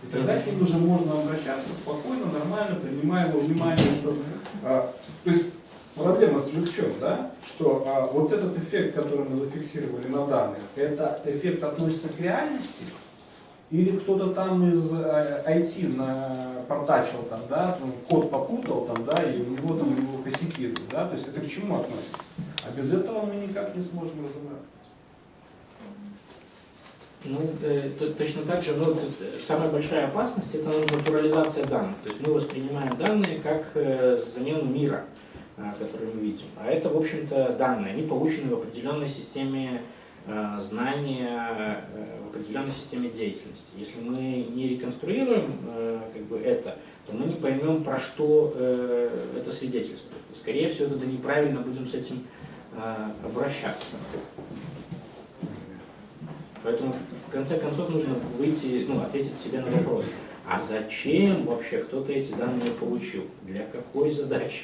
И тогда с ним уже можно обращаться спокойно, нормально, принимая во внимание, что... то есть проблема же в чем, да? Что вот этот эффект, который мы зафиксировали на данных, это эффект относится к реальности? Или кто-то там из IT напортачил, там, да, код попутал, там, да, и у него там его косяки, да? То есть это к чему относится? А без этого мы никак не сможем разобраться. Ну, точно так же, ну, самая большая опасность – это натурализация данных. То есть мы воспринимаем данные как замену мира, который мы видим. А это, в общем-то, данные. Они получены в определенной системе знания, в определенной системе деятельности. Если мы не реконструируем как бы это, то мы не поймем, про что это свидетельствует. И, скорее всего, это неправильно будем с этим обращаться. Поэтому в конце концов нужно выйти, ответить себе на вопрос, а зачем вообще кто-то эти данные получил? Для какой задачи?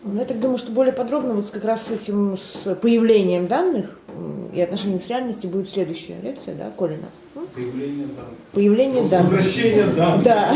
Ну, я так думаю, что более подробно вот как раз с этим, с появлением данных и отношением с реальностью будет следующая лекция, да, Колина? Появление данных. Появление данных. Возвращение данных. Да.